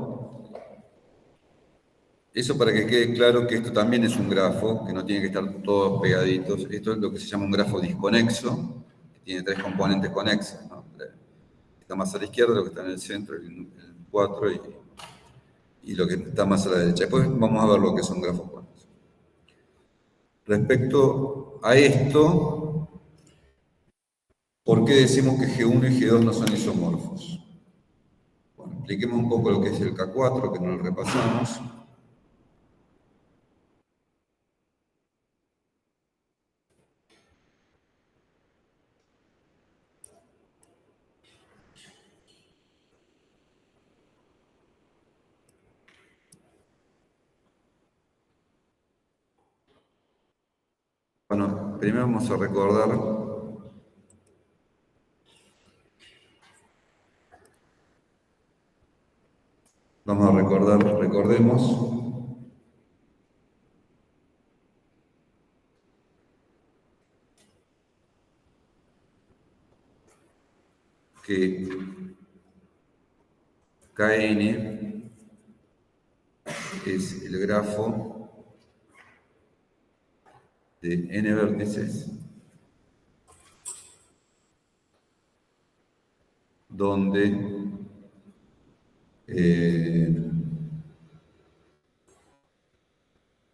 eso para que quede claro que esto también es un grafo, que no tiene que estar todos pegaditos. Esto es lo que se llama un grafo disconexo, que tiene 3 componentes conexos, ¿no? Está más a la izquierda, lo que está en el centro, el 4, y lo que está más a la derecha. Después vamos a ver lo que son grafos conexos. Respecto a esto, ¿por qué decimos que G1 y G2 no son isomorfos? Bueno, expliquemos un poco lo que es el K4, que no lo repasamos. Bueno, primero vamos a recordar recordemos que Kn es el grafo de n vértices donde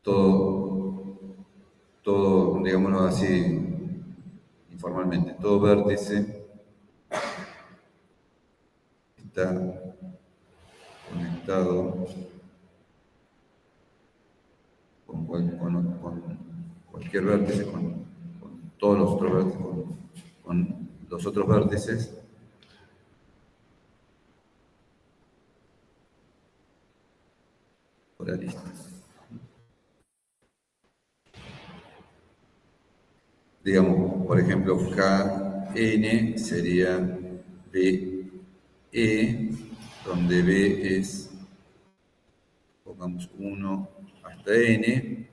todo, digámoslo así informalmente, todo vértice está conectado con cualquier vértice, con todos los otros vértices, con los otros vértices, por la lista. Digamos, por ejemplo, Kn sería BE, donde B es, pongamos 1 hasta n,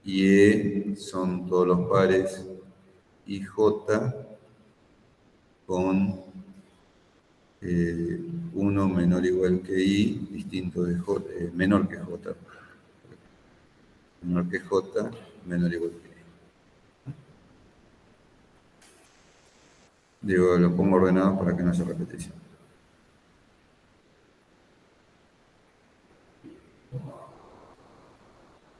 y E son todos los pares IJ con 1 menor o igual que I, distinto de J, menor que J, menor que J, menor o igual que I. Digo, lo pongo ordenado para que no haya repetición.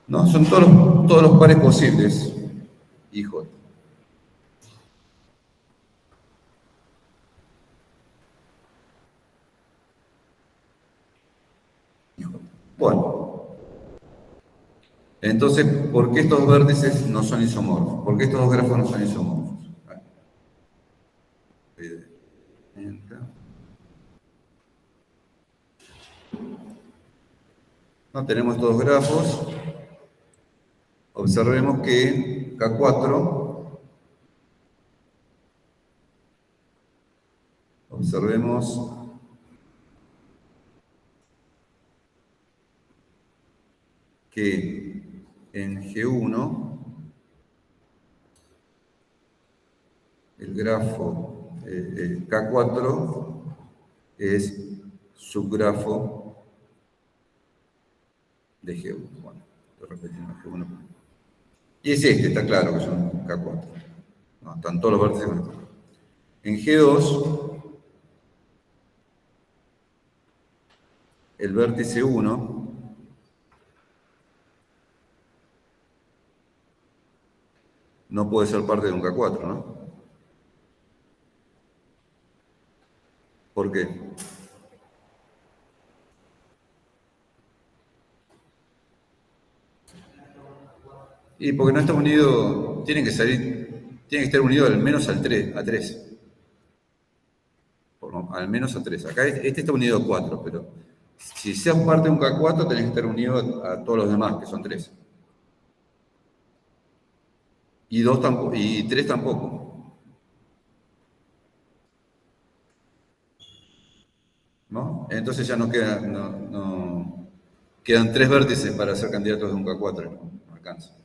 No, son todos los pares posibles, IJ. Bueno, entonces, ¿por qué estos vértices no son isomorfos? ¿Por qué estos dos grafos no son isomorfos? No, tenemos estos dos grafos. Observemos que K4, observemos que en G1 el grafo K4 es subgrafo de G1. Bueno, estoy repitiendo G1. Y es este, está claro que es un K4. No, están todos los vértices conectados. En G2, el vértice 1 no puede ser parte de un K4, ¿no? ¿Por qué? Y porque no está unido, tiene que estar unido al menos a 3. Al menos a 3. Acá este está unido a 4, pero si seas parte de un K4 tenés que estar unido a todos los demás, que son 3. Y 3 tampoco. ¿No? Entonces ya no queda, quedan 3 vértices para ser candidatos de un K4, no alcanza.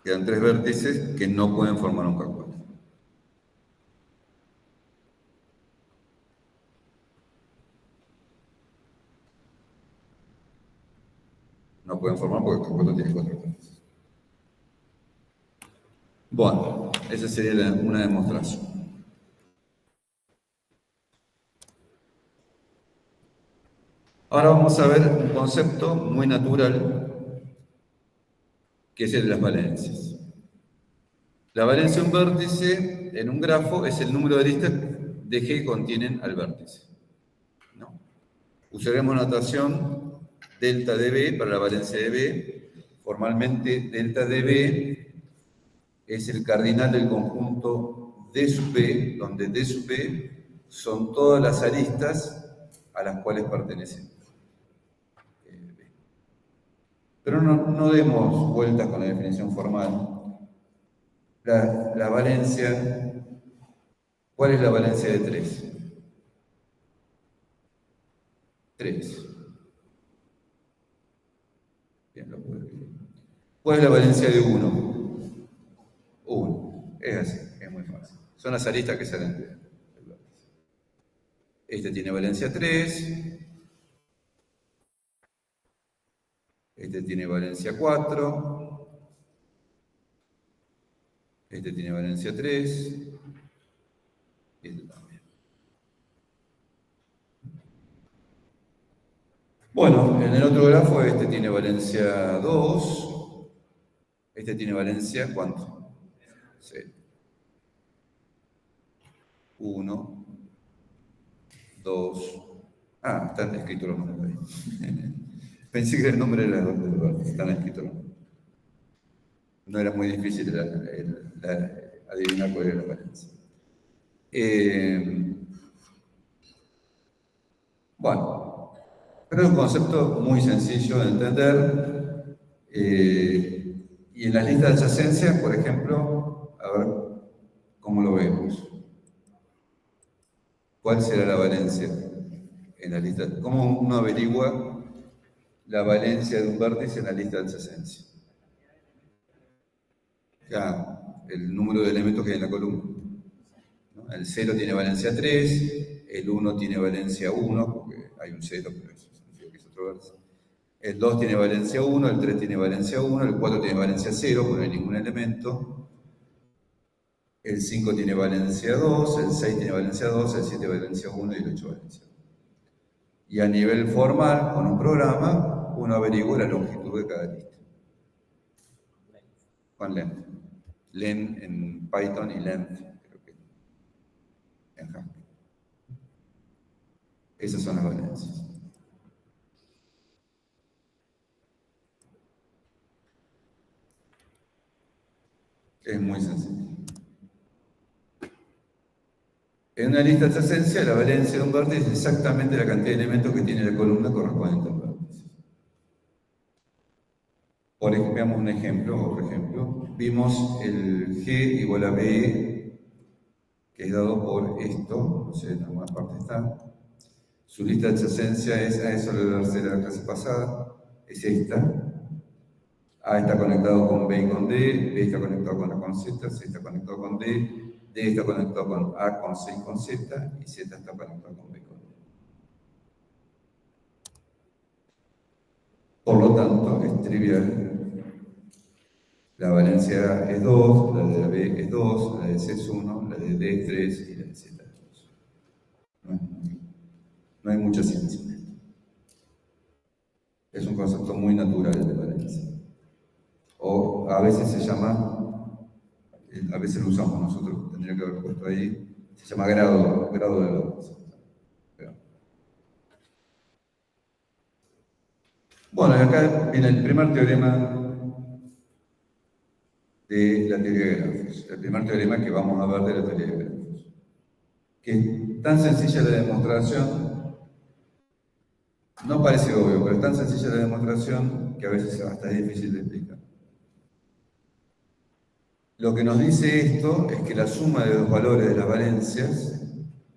Quedan 3 vértices que no pueden formar un K4. No pueden formar porque el K4 tiene 4 vértices. Bueno, esa sería una demostración. Ahora vamos a ver un concepto muy natural, que es el de las valencias. La valencia de un vértice en un grafo es el número de aristas de G que contienen al vértice, ¿no? Usaremos notación delta de B para la valencia de B. Formalmente, delta de B es el cardinal del conjunto D sub B, donde D sub B son todas las aristas a las cuales pertenece B. Pero no demos vueltas con la definición formal. La valencia, ¿cuál es la valencia de 3? 3. Bien, lo puedo escribir. ¿Cuál es la valencia de 1? 1. Es así, es muy fácil. Son las aristas que salen del vértice. Este tiene valencia 3. Este tiene valencia 4. Este tiene valencia 3. Y este también. Bueno, en el otro grafo este tiene valencia 2. Este tiene valencia, ¿cuánto? 0. 1, 2. Ah, están escritos los nombres ahí. Pensé que el nombre era del vértice, están escritos los nombres. No era muy difícil adivinar cuál era la valencia. Bueno, pero es un concepto muy sencillo de entender. Y en las listas de adyacencia, por ejemplo, a ver cómo lo vemos. ¿Cuál será la valencia en la lista? ¿Cómo uno averigua la valencia de un vértice en la lista de adyacencia? Ya, el número de elementos que hay en la columna. ¿No? El 0 tiene valencia 3, el 1 tiene valencia 1, porque hay un 0, pero eso significa que es otro vértice. El 2 tiene valencia 1, el 3 tiene valencia 1, el 4 tiene valencia 0, porque no hay ningún elemento. El 5 tiene valencia 2, el 6 tiene valencia 2, el 7 valencia 1 y el 8 valencia 1. Y a nivel formal, con un programa, uno averigua la longitud de cada lista. Con length. Len en Python y length, creo que en Haskell. Esas son las valencias. Es muy sencillo. En una lista de adyacencia, la valencia de un vértice es exactamente la cantidad de elementos que tiene la columna correspondiente al vértice. Por ejemplo, veamos un ejemplo, otro ejemplo. Vimos el G igual a B, que es dado por esto, no sé, en alguna parte está. Su lista de adyacencia es, a eso lo de la clase pasada, es esta. A está conectado con B y con D, B está conectado con A con Z, C está conectado con D, D está conectado con A con C y con Z, y Z está conectado con B y con D. Por lo tanto, es trivial. La valencia es 2, la de la B es 2, la de C es 1, la de D es 3 y la de Z es 2. No hay mucha ciencia en esto. Es un concepto muy natural de valencia. O a veces se llama, a veces lo usamos nosotros, tendría que haber puesto ahí, se llama grado de valencia. Bueno, y acá viene el primer teorema de la teoría de grafos, el primer teorema que vamos a ver de la teoría de grafos. Que es tan sencilla la demostración, no parece obvio, pero es tan sencilla la demostración que a veces hasta es difícil de explicar. Lo que nos dice esto es que la suma de los valores de las valencias,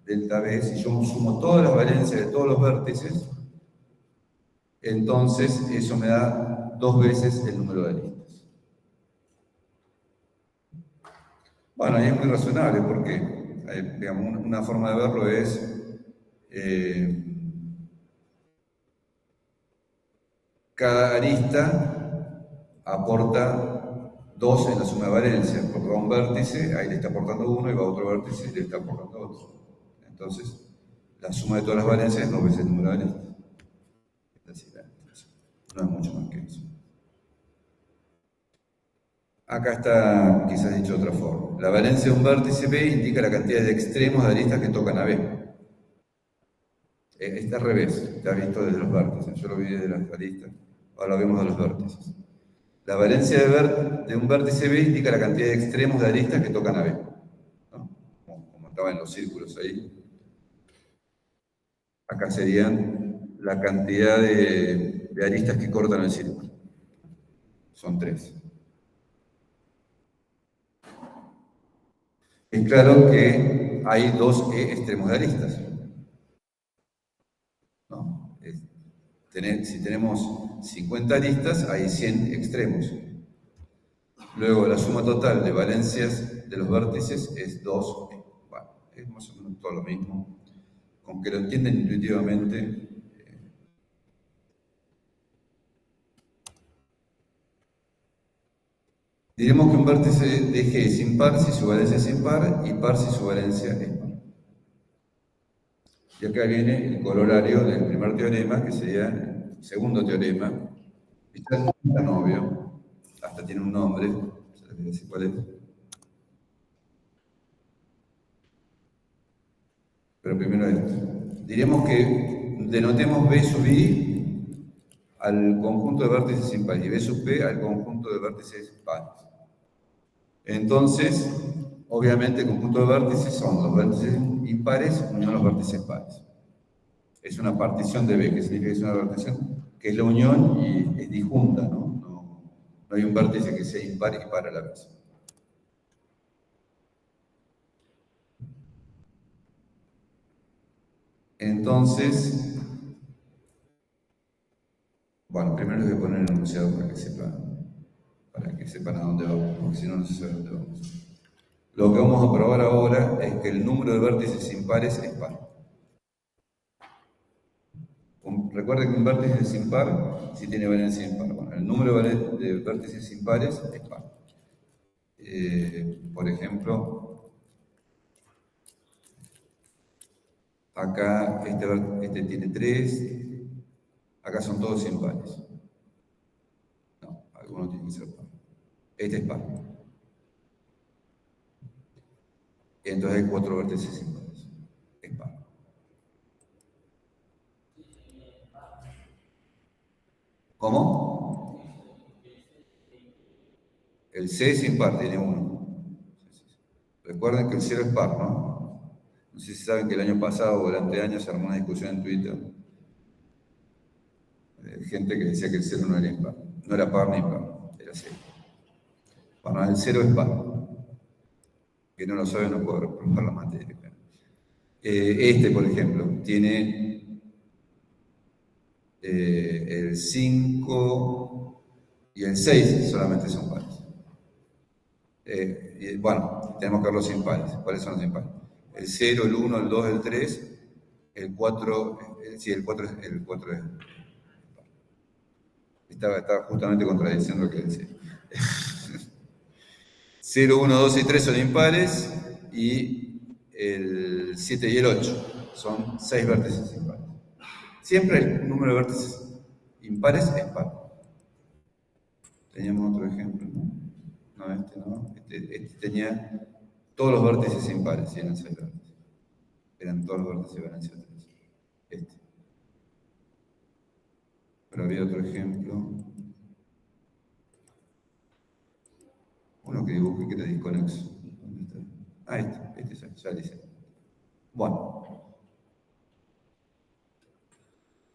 delta B, si yo sumo todas las valencias de todos los vértices, entonces eso me da 2 veces el número de listas. Bueno, y es muy razonable porque, digamos, una forma de verlo es cada arista aporta 2 en la suma de valencias, porque va a un vértice, ahí le está aportando 1, y va a otro vértice y le está aportando otro. Entonces, la suma de todas las valencias es 2 veces el número de listas. Es decir, no es mucho más que eso. Acá está quizás dicho de otra forma. La valencia de un vértice B indica la cantidad de extremos de aristas que tocan a B. Está al revés, está visto desde los vértices. Yo lo vi desde las aristas, ahora lo vemos de los vértices. La valencia de un vértice B indica la cantidad de extremos de aristas que tocan a B, ¿no? Como estaba en los círculos ahí. Acá serían la cantidad de aristas que cortan el círculo. Son 3. Es claro que hay 2 extremos de aristas, ¿no? Si tenemos 50 aristas, hay 100 extremos. Luego, la suma total de valencias de los vértices es 2. Bueno, es más o menos todo lo mismo. Con que lo entienden intuitivamente, diremos que un vértice de G es impar si su valencia es impar y par si su valencia es par. Y acá viene el corolario del primer teorema, que sería el segundo teorema. Está tan obvio, hasta tiene un nombre, se les voy a decir cuál es. Pero primero esto. Diremos que denotemos B sub I al conjunto de vértices impares y B sub P al conjunto de vértices pares. Entonces, obviamente, el conjunto de vértices son los vértices impares unión a los vértices pares. Es una partición de B, que significa que es una partición que es la unión y es disjunta, ¿no? No hay un vértice que sea impar y par a la vez. Entonces, bueno, primero les voy a poner el enunciado para que sepan a dónde vamos, porque si no, no se sabe a dónde vamos. Lo que vamos a probar ahora es que el número de vértices impares es par. Recuerden que un vértice es impar si tiene valencia impar. Bueno, el número de vértices impares es par. Por ejemplo, acá este tiene 3, acá son todos impares. No, alguno tiene que ser par. Este es par. Entonces hay 4 vértices impares. Es par. ¿Cómo? El C es impar, tiene 1. Recuerden que el 0 es par, ¿no? No sé si saben que el año pasado o el anteaño se armó una discusión en Twitter. Gente que decía que el 0 no era impar. No era par ni impar, era 0. Bueno, el 0 es par. Que no lo sabe no puede reprobar la materia. Este, por ejemplo, tiene el 5 y el 6 solamente son pares. Bueno, tenemos que ver los impares. ¿Cuáles son los impares? El 0, el 1, el 2, el 3, el 4, sí, el 4 es. Estaba justamente contradiciendo lo que decía. 0, 1, 2 y 3 son impares y el 7 y el 8 son 6 vértices impares. Siempre el número de vértices impares es par. Teníamos otro ejemplo, ¿no? No, este no. Este tenía todos los vértices impares, y eran 6 vértices. Eran todos los vértices de valencia 3. Este. Pero había otro ejemplo. Uno que dibujé que era desconexo. ¿Dónde está? Ah, este ya dice. Bueno.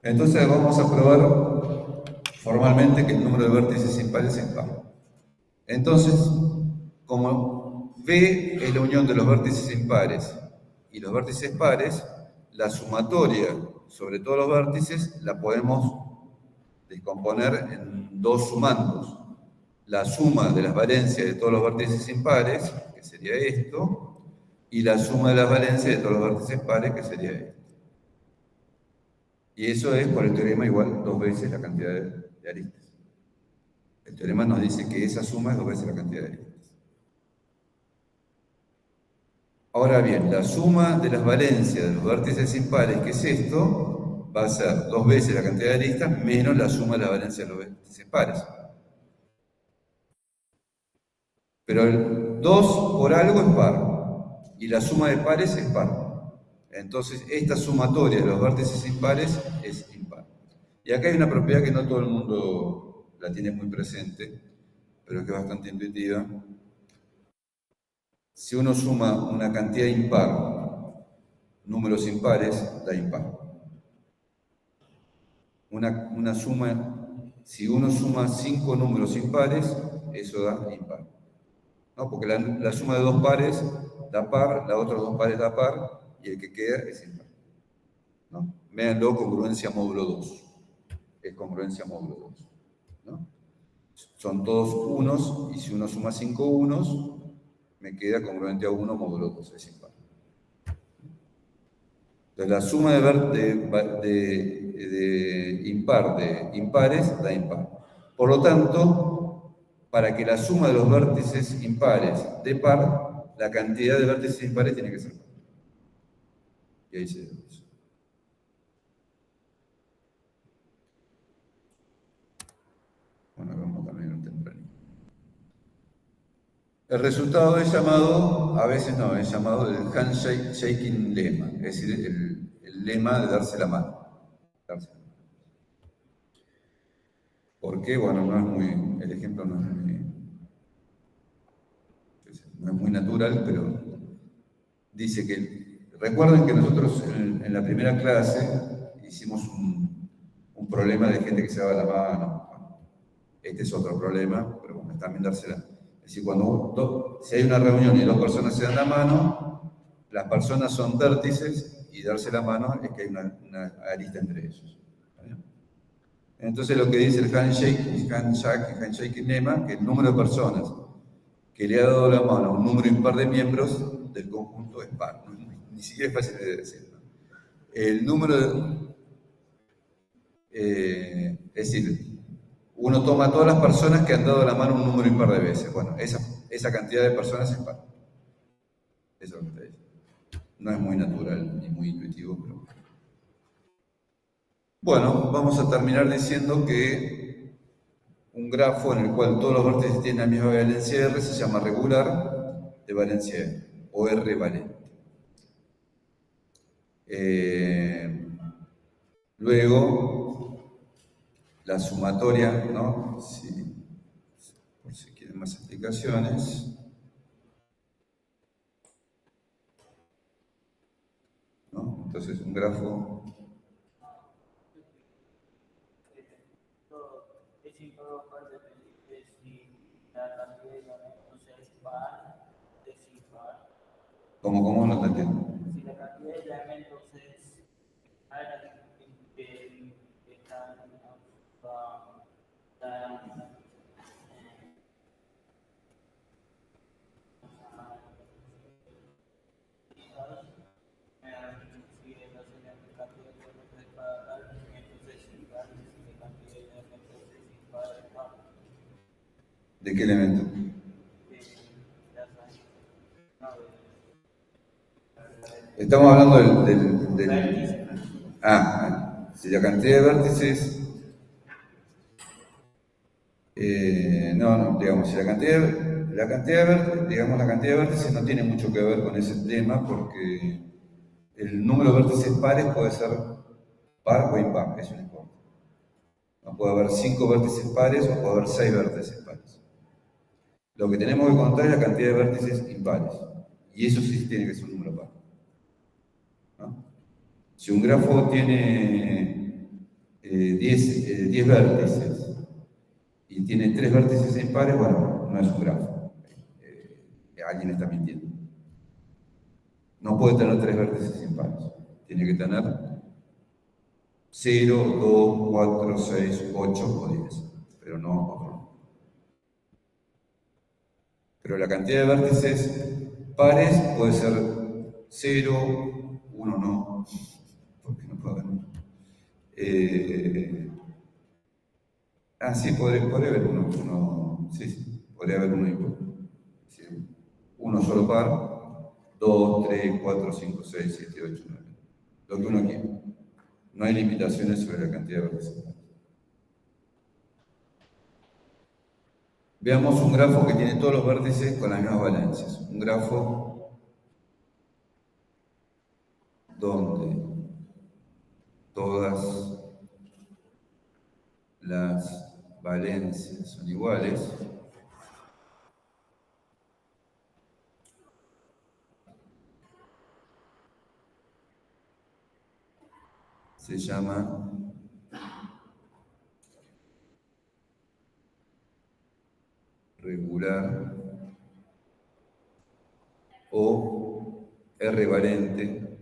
Entonces vamos a probar formalmente que el número de vértices impares es par. Entonces, como B es la unión de los vértices impares y los vértices pares, la sumatoria sobre todos los vértices la podemos descomponer en 2 sumandos. La suma de las valencias de todos los vértices impares, que sería esto, y la suma de las valencias de todos los vértices pares, que sería esto. Y eso es por el teorema igual 2 veces la cantidad de aristas. El teorema nos dice que esa suma es 2 veces la cantidad de aristas. Ahora bien, la suma de las valencias de los vértices impares, que es esto, va a ser 2 veces la cantidad de aristas menos la suma de las valencias de los vértices pares. Pero el 2 por algo es par, y la suma de pares es par. Entonces, esta sumatoria de los vértices impares es impar. Y acá hay una propiedad que no todo el mundo la tiene muy presente, pero que es bastante intuitiva. Si uno suma una cantidad impar, números impares, da impar. Una suma, si uno suma 5 números impares, eso da impar. ¿No? Porque la suma de 2 pares da par, la otra 2 pares da par, y el que queda es impar. ¿No? Véanlo, congruencia módulo 2. Es congruencia módulo 2. ¿No? Son todos unos, y si uno suma 5 unos, me queda congruente a 1 módulo 2, es impar. Entonces la suma de impar de impares da impar. Por lo tanto, para que la suma de los vértices impares dé par, la cantidad de vértices impares tiene que ser par. Y ahí se deduce. Bueno, vamos también un tempranito. El resultado es llamado, a veces no, es llamado el handshaking lema, es decir, el lema de darse la mano. ¿Por qué? Bueno, el ejemplo no es muy natural, pero dice que, recuerden que nosotros en la primera clase hicimos un problema de gente que se daba la mano. Este es otro problema, pero bueno, también dársela. Es decir, si hay una reunión y 2 personas se dan la mano, las personas son vértices y darse la mano es que hay una arista entre ellos. ¿Vale? Entonces lo que dice el handshaking lema, que el número de personas que le ha dado la mano a un número impar de miembros del conjunto es par. Ni siquiera es fácil de decir. El número es decir, uno toma a todas las personas que han dado la mano un número impar de veces. Bueno, esa cantidad de personas es par. Eso es lo que está diciendo. No es muy natural ni muy intuitivo, pero bueno, vamos a terminar diciendo que un grafo en el cual todos los vértices tienen la misma valencia R se llama regular de valencia R, o R valente. Luego, la sumatoria, ¿no? Por si quieren más explicaciones. ¿No? Entonces, un grafo. ¿Cómo? No te entiendo. Si la cantidad de elementos es ¿De qué elemento? Estamos hablando del si la cantidad de vértices... digamos, si la cantidad de vértices no tiene mucho que ver con ese tema porque el número de vértices pares puede ser par o impar, eso no importa. No puede haber 5 vértices pares o puede haber 6 vértices pares. Lo que tenemos que contar es la cantidad de vértices impares. Y eso sí tiene que ser un número par. ¿No? Si un grafo tiene 10 vértices y tiene 3 vértices impares, bueno, no es un grafo. Alguien está mintiendo. No puede tener 3 vértices impares. Tiene que tener 0, 2, 4, 6, 8 o 10. Pero no otro. Pero la cantidad de vértices pares puede ser 0, 1 no, porque no puede haber uno. Sí, podría haber uno. Sí, podría haber uno impar. Sí, uno solo par, 2, 3, 4, 5, 6, 7, 8, 9. Lo que uno quiera. No hay limitaciones sobre la cantidad de vértices. Veamos un grafo que tiene todos los vértices con las mismas valencias. Un grafo donde todas las valencias son iguales. se llama regular o R valente,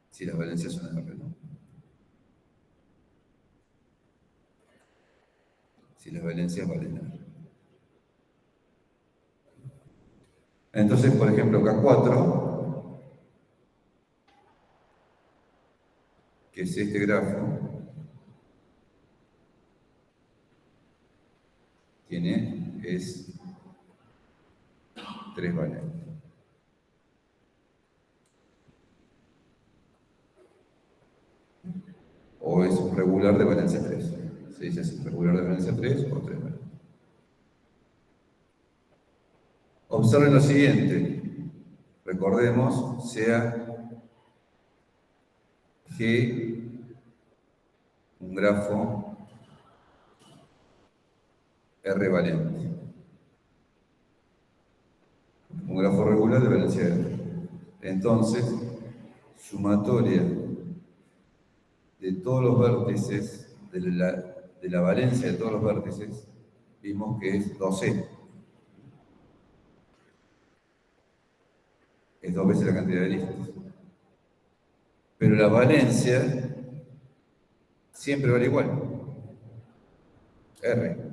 si las valencias son R, ¿no? Si las valencias valen R. Entonces, por ejemplo, K4, que es este grafo, es 3 valente. O es un regular de valencia 3. Se dice así, regular de valencia 3 o 3 valente. Observen lo siguiente. Recordemos, sea G un grafo R valente. Un grafo regular de valencia R. Entonces, sumatoria de todos los vértices, de la valencia de todos los vértices, vimos que es 2E. Es 2 veces la cantidad de aristas. Pero la valencia siempre vale igual. R.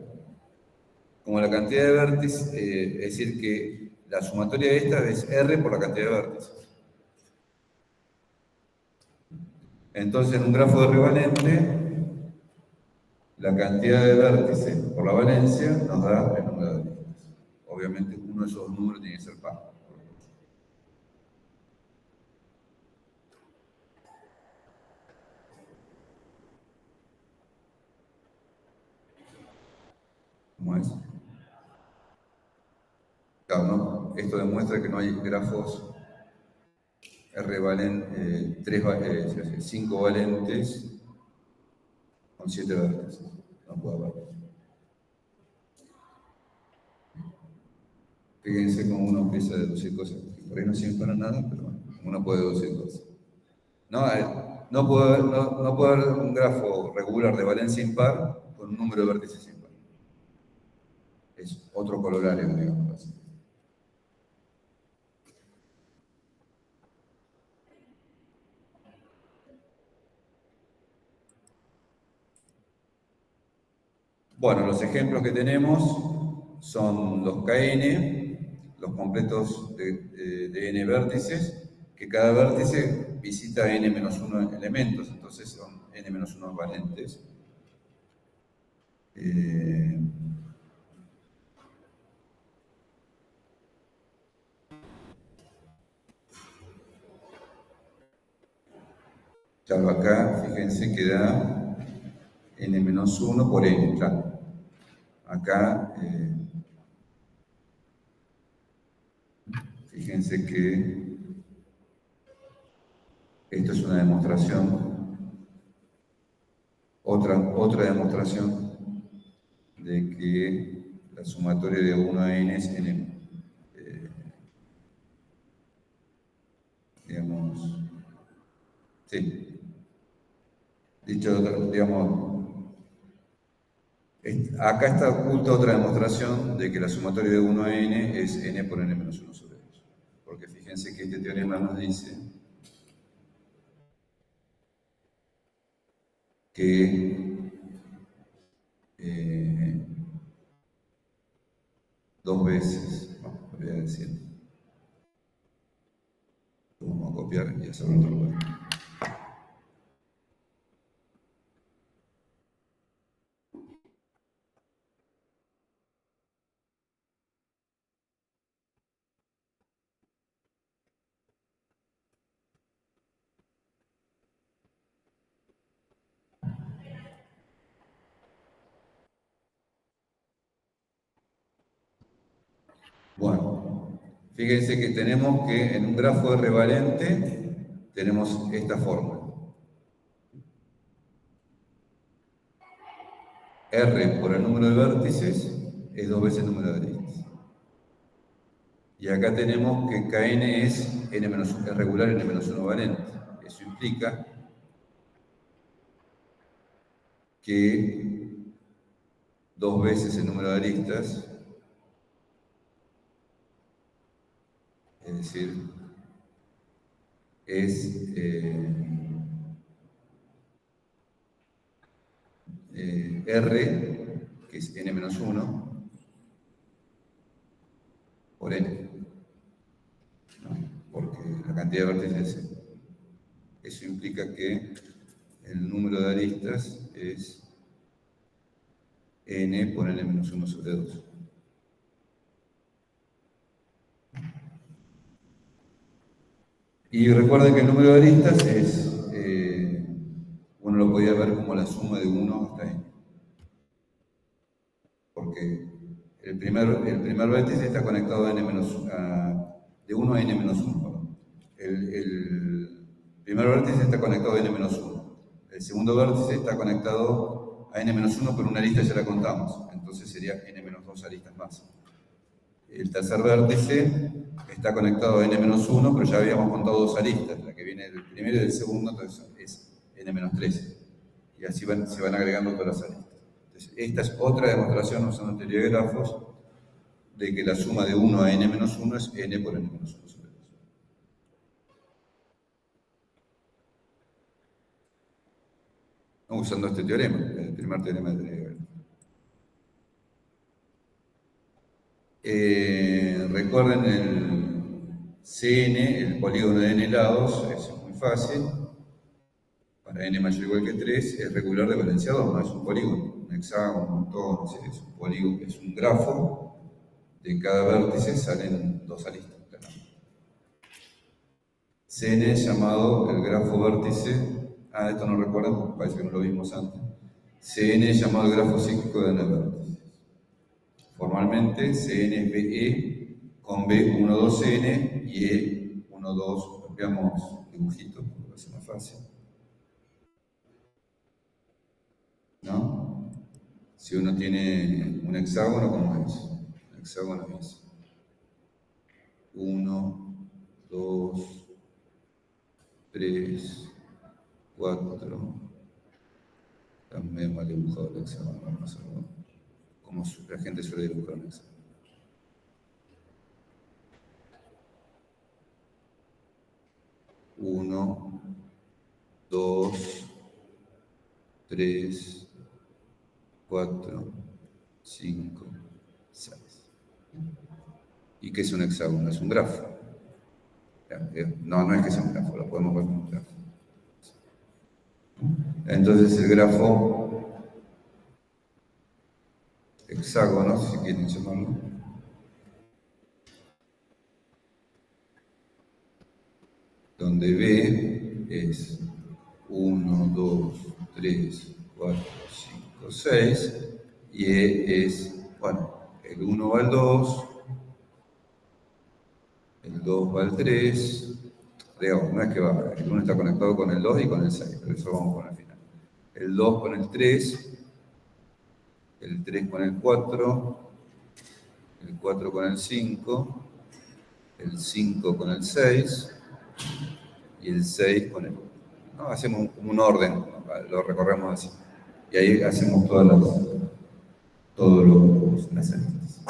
Como la cantidad de vértices, es decir, que la sumatoria de esta es R por la cantidad de vértices. Entonces, en un grafo de R valente, la cantidad de vértices por la valencia nos da el número de aristas. Obviamente, uno de esos números tiene que ser par. ¿Cómo es? Claro, ¿no? Esto demuestra que no hay grafos R valentes, 5 valentes con 7 vértices. No puede haber. Fíjense cómo uno empieza a deducir cosas. Por ahí no sirve para nada, pero bueno, uno puede deducir cosas. No puede haber un grafo regular de valencia impar con un número de vértices impar. Es otro colorario, digamos así. Bueno, los ejemplos que tenemos son los KN, los completos de n vértices, que cada vértice visita n-1 elementos, entonces son n-1 valentes. Claro, acá fíjense que da n-1 por n, claro. Acá, fíjense que esto es una demostración, otra demostración de que la sumatoria de 1 a n es n, digamos, sí. Dicho, digamos, acá está oculta otra demostración de que la sumatoria de 1 a n es n por n-1 sobre 2. Porque fíjense que este teorema nos dice que 2 veces, voy a decir, lo vamos a copiar y hacerlo en otro lugar. Bueno, fíjense que tenemos que en un grafo R valente tenemos esta fórmula. R por el número de vértices es 2 veces el número de aristas. Y acá tenemos que Kn es n-1 regular n-1 valente. Eso implica que 2 veces el número de aristas, es decir, es R, que es n-1, por n, ¿no? Porque la cantidad de vértices es n. Eso implica que el número de aristas es n por n-1 sobre 2. Y recuerden que el número de aristas es, uno lo podía ver como la suma de 1 hasta n. Porque el primer vértice está conectado a de 1 a n-1. Perdón. El primer vértice está conectado a n-1. El segundo vértice está conectado a n-1, pero una arista ya la contamos. Entonces sería n-2 aristas más. El tercer vértice está conectado a n-1, pero ya habíamos contado 2 aristas, la que viene del primero y del segundo, entonces es n-3. Y así se van agregando todas las aristas. Entonces, esta es otra demostración usando teoría de grafos de que la suma de 1 a n-1 es n por n-1 sobre 2. Usando este teorema, el primer teorema de teoría de grafos. Recuerden el CN, el polígono de n lados, es muy fácil. Para n mayor o igual que 3 es regular de valenciador, no es un polígono, un hexágono, un tono, es un polígono, es un grafo. De cada vértice salen 2 aristas. CN es llamado el grafo vértice. Esto no recuerdan, parece que no lo vimos antes. CN es llamado el grafo cíclico de n vértices. Formalmente, CN es BE con B12N y E12. Veamos dibujitos, para que sea más fácil. ¿No? Si uno tiene un hexágono, ¿cómo es? Un hexágono es 1, 2, 3, 4. También mal dibujado el hexágono, vamos a ver cómo la gente suele dibujar un hexágono. Uno, 2, 3, 4, 5, 6. ¿Y qué es un hexágono? Es un grafo. No es que sea un grafo, lo podemos ver como un grafo. Entonces el grafo hexágono, si quieren llamarlo, donde B es 1, 2, 3, 4, 5, 6, y E es, bueno, el 1 va al 2, el 2 va al 3, digamos, no es que va, el 1 está conectado con el 2 y con el 6, pero eso vamos con el final. El 2 con el 3, el 3 con el 4, el 4 con el 5, el 5 con el 6 y el 6 con el 1. ¿No? Hacemos un orden, ¿no? Lo recorremos así. Y ahí hacemos todas las aristas.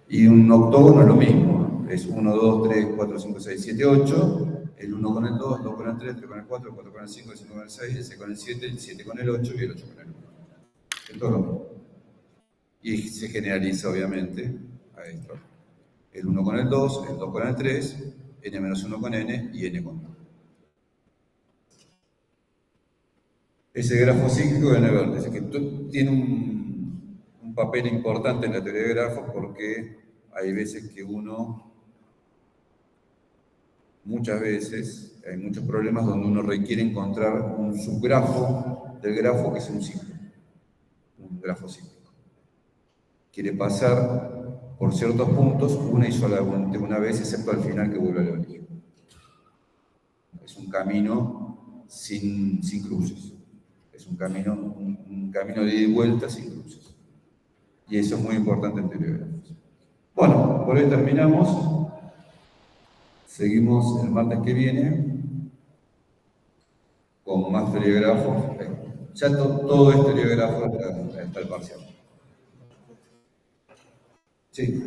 Y un octógono es lo mismo. Es 1, 2, 3, 4, 5, 6, 7, 8. El 1 con el 2, el 2 con el 3, el 3 con el 4, el 4 con el 5, el 5 con el 6, el 6 con el 7, el 7 con el 8 y el 8 con el 1. Es todo lo mismo. Y se generaliza, obviamente, a esto. El 1 con el 2, el 2 con el 3, n-1 con n y n con 1. Ese grafo cíclico de n vértices, que tiene un papel importante en la teoría de grafos porque hay veces que muchas veces, hay muchos problemas donde uno requiere encontrar un subgrafo del grafo que es un ciclo, un grafo cíclico. Quiere pasar por ciertos puntos una y solamente una vez, excepto al final que vuelve al origen. Es un camino sin cruces. Es un camino de ida y vuelta sin cruces. Y eso es muy importante en teoría de grafos. Bueno, por hoy terminamos. Seguimos el martes que viene. con más telégrafos. Ya todo es telégrafo hasta el parcial. Sí.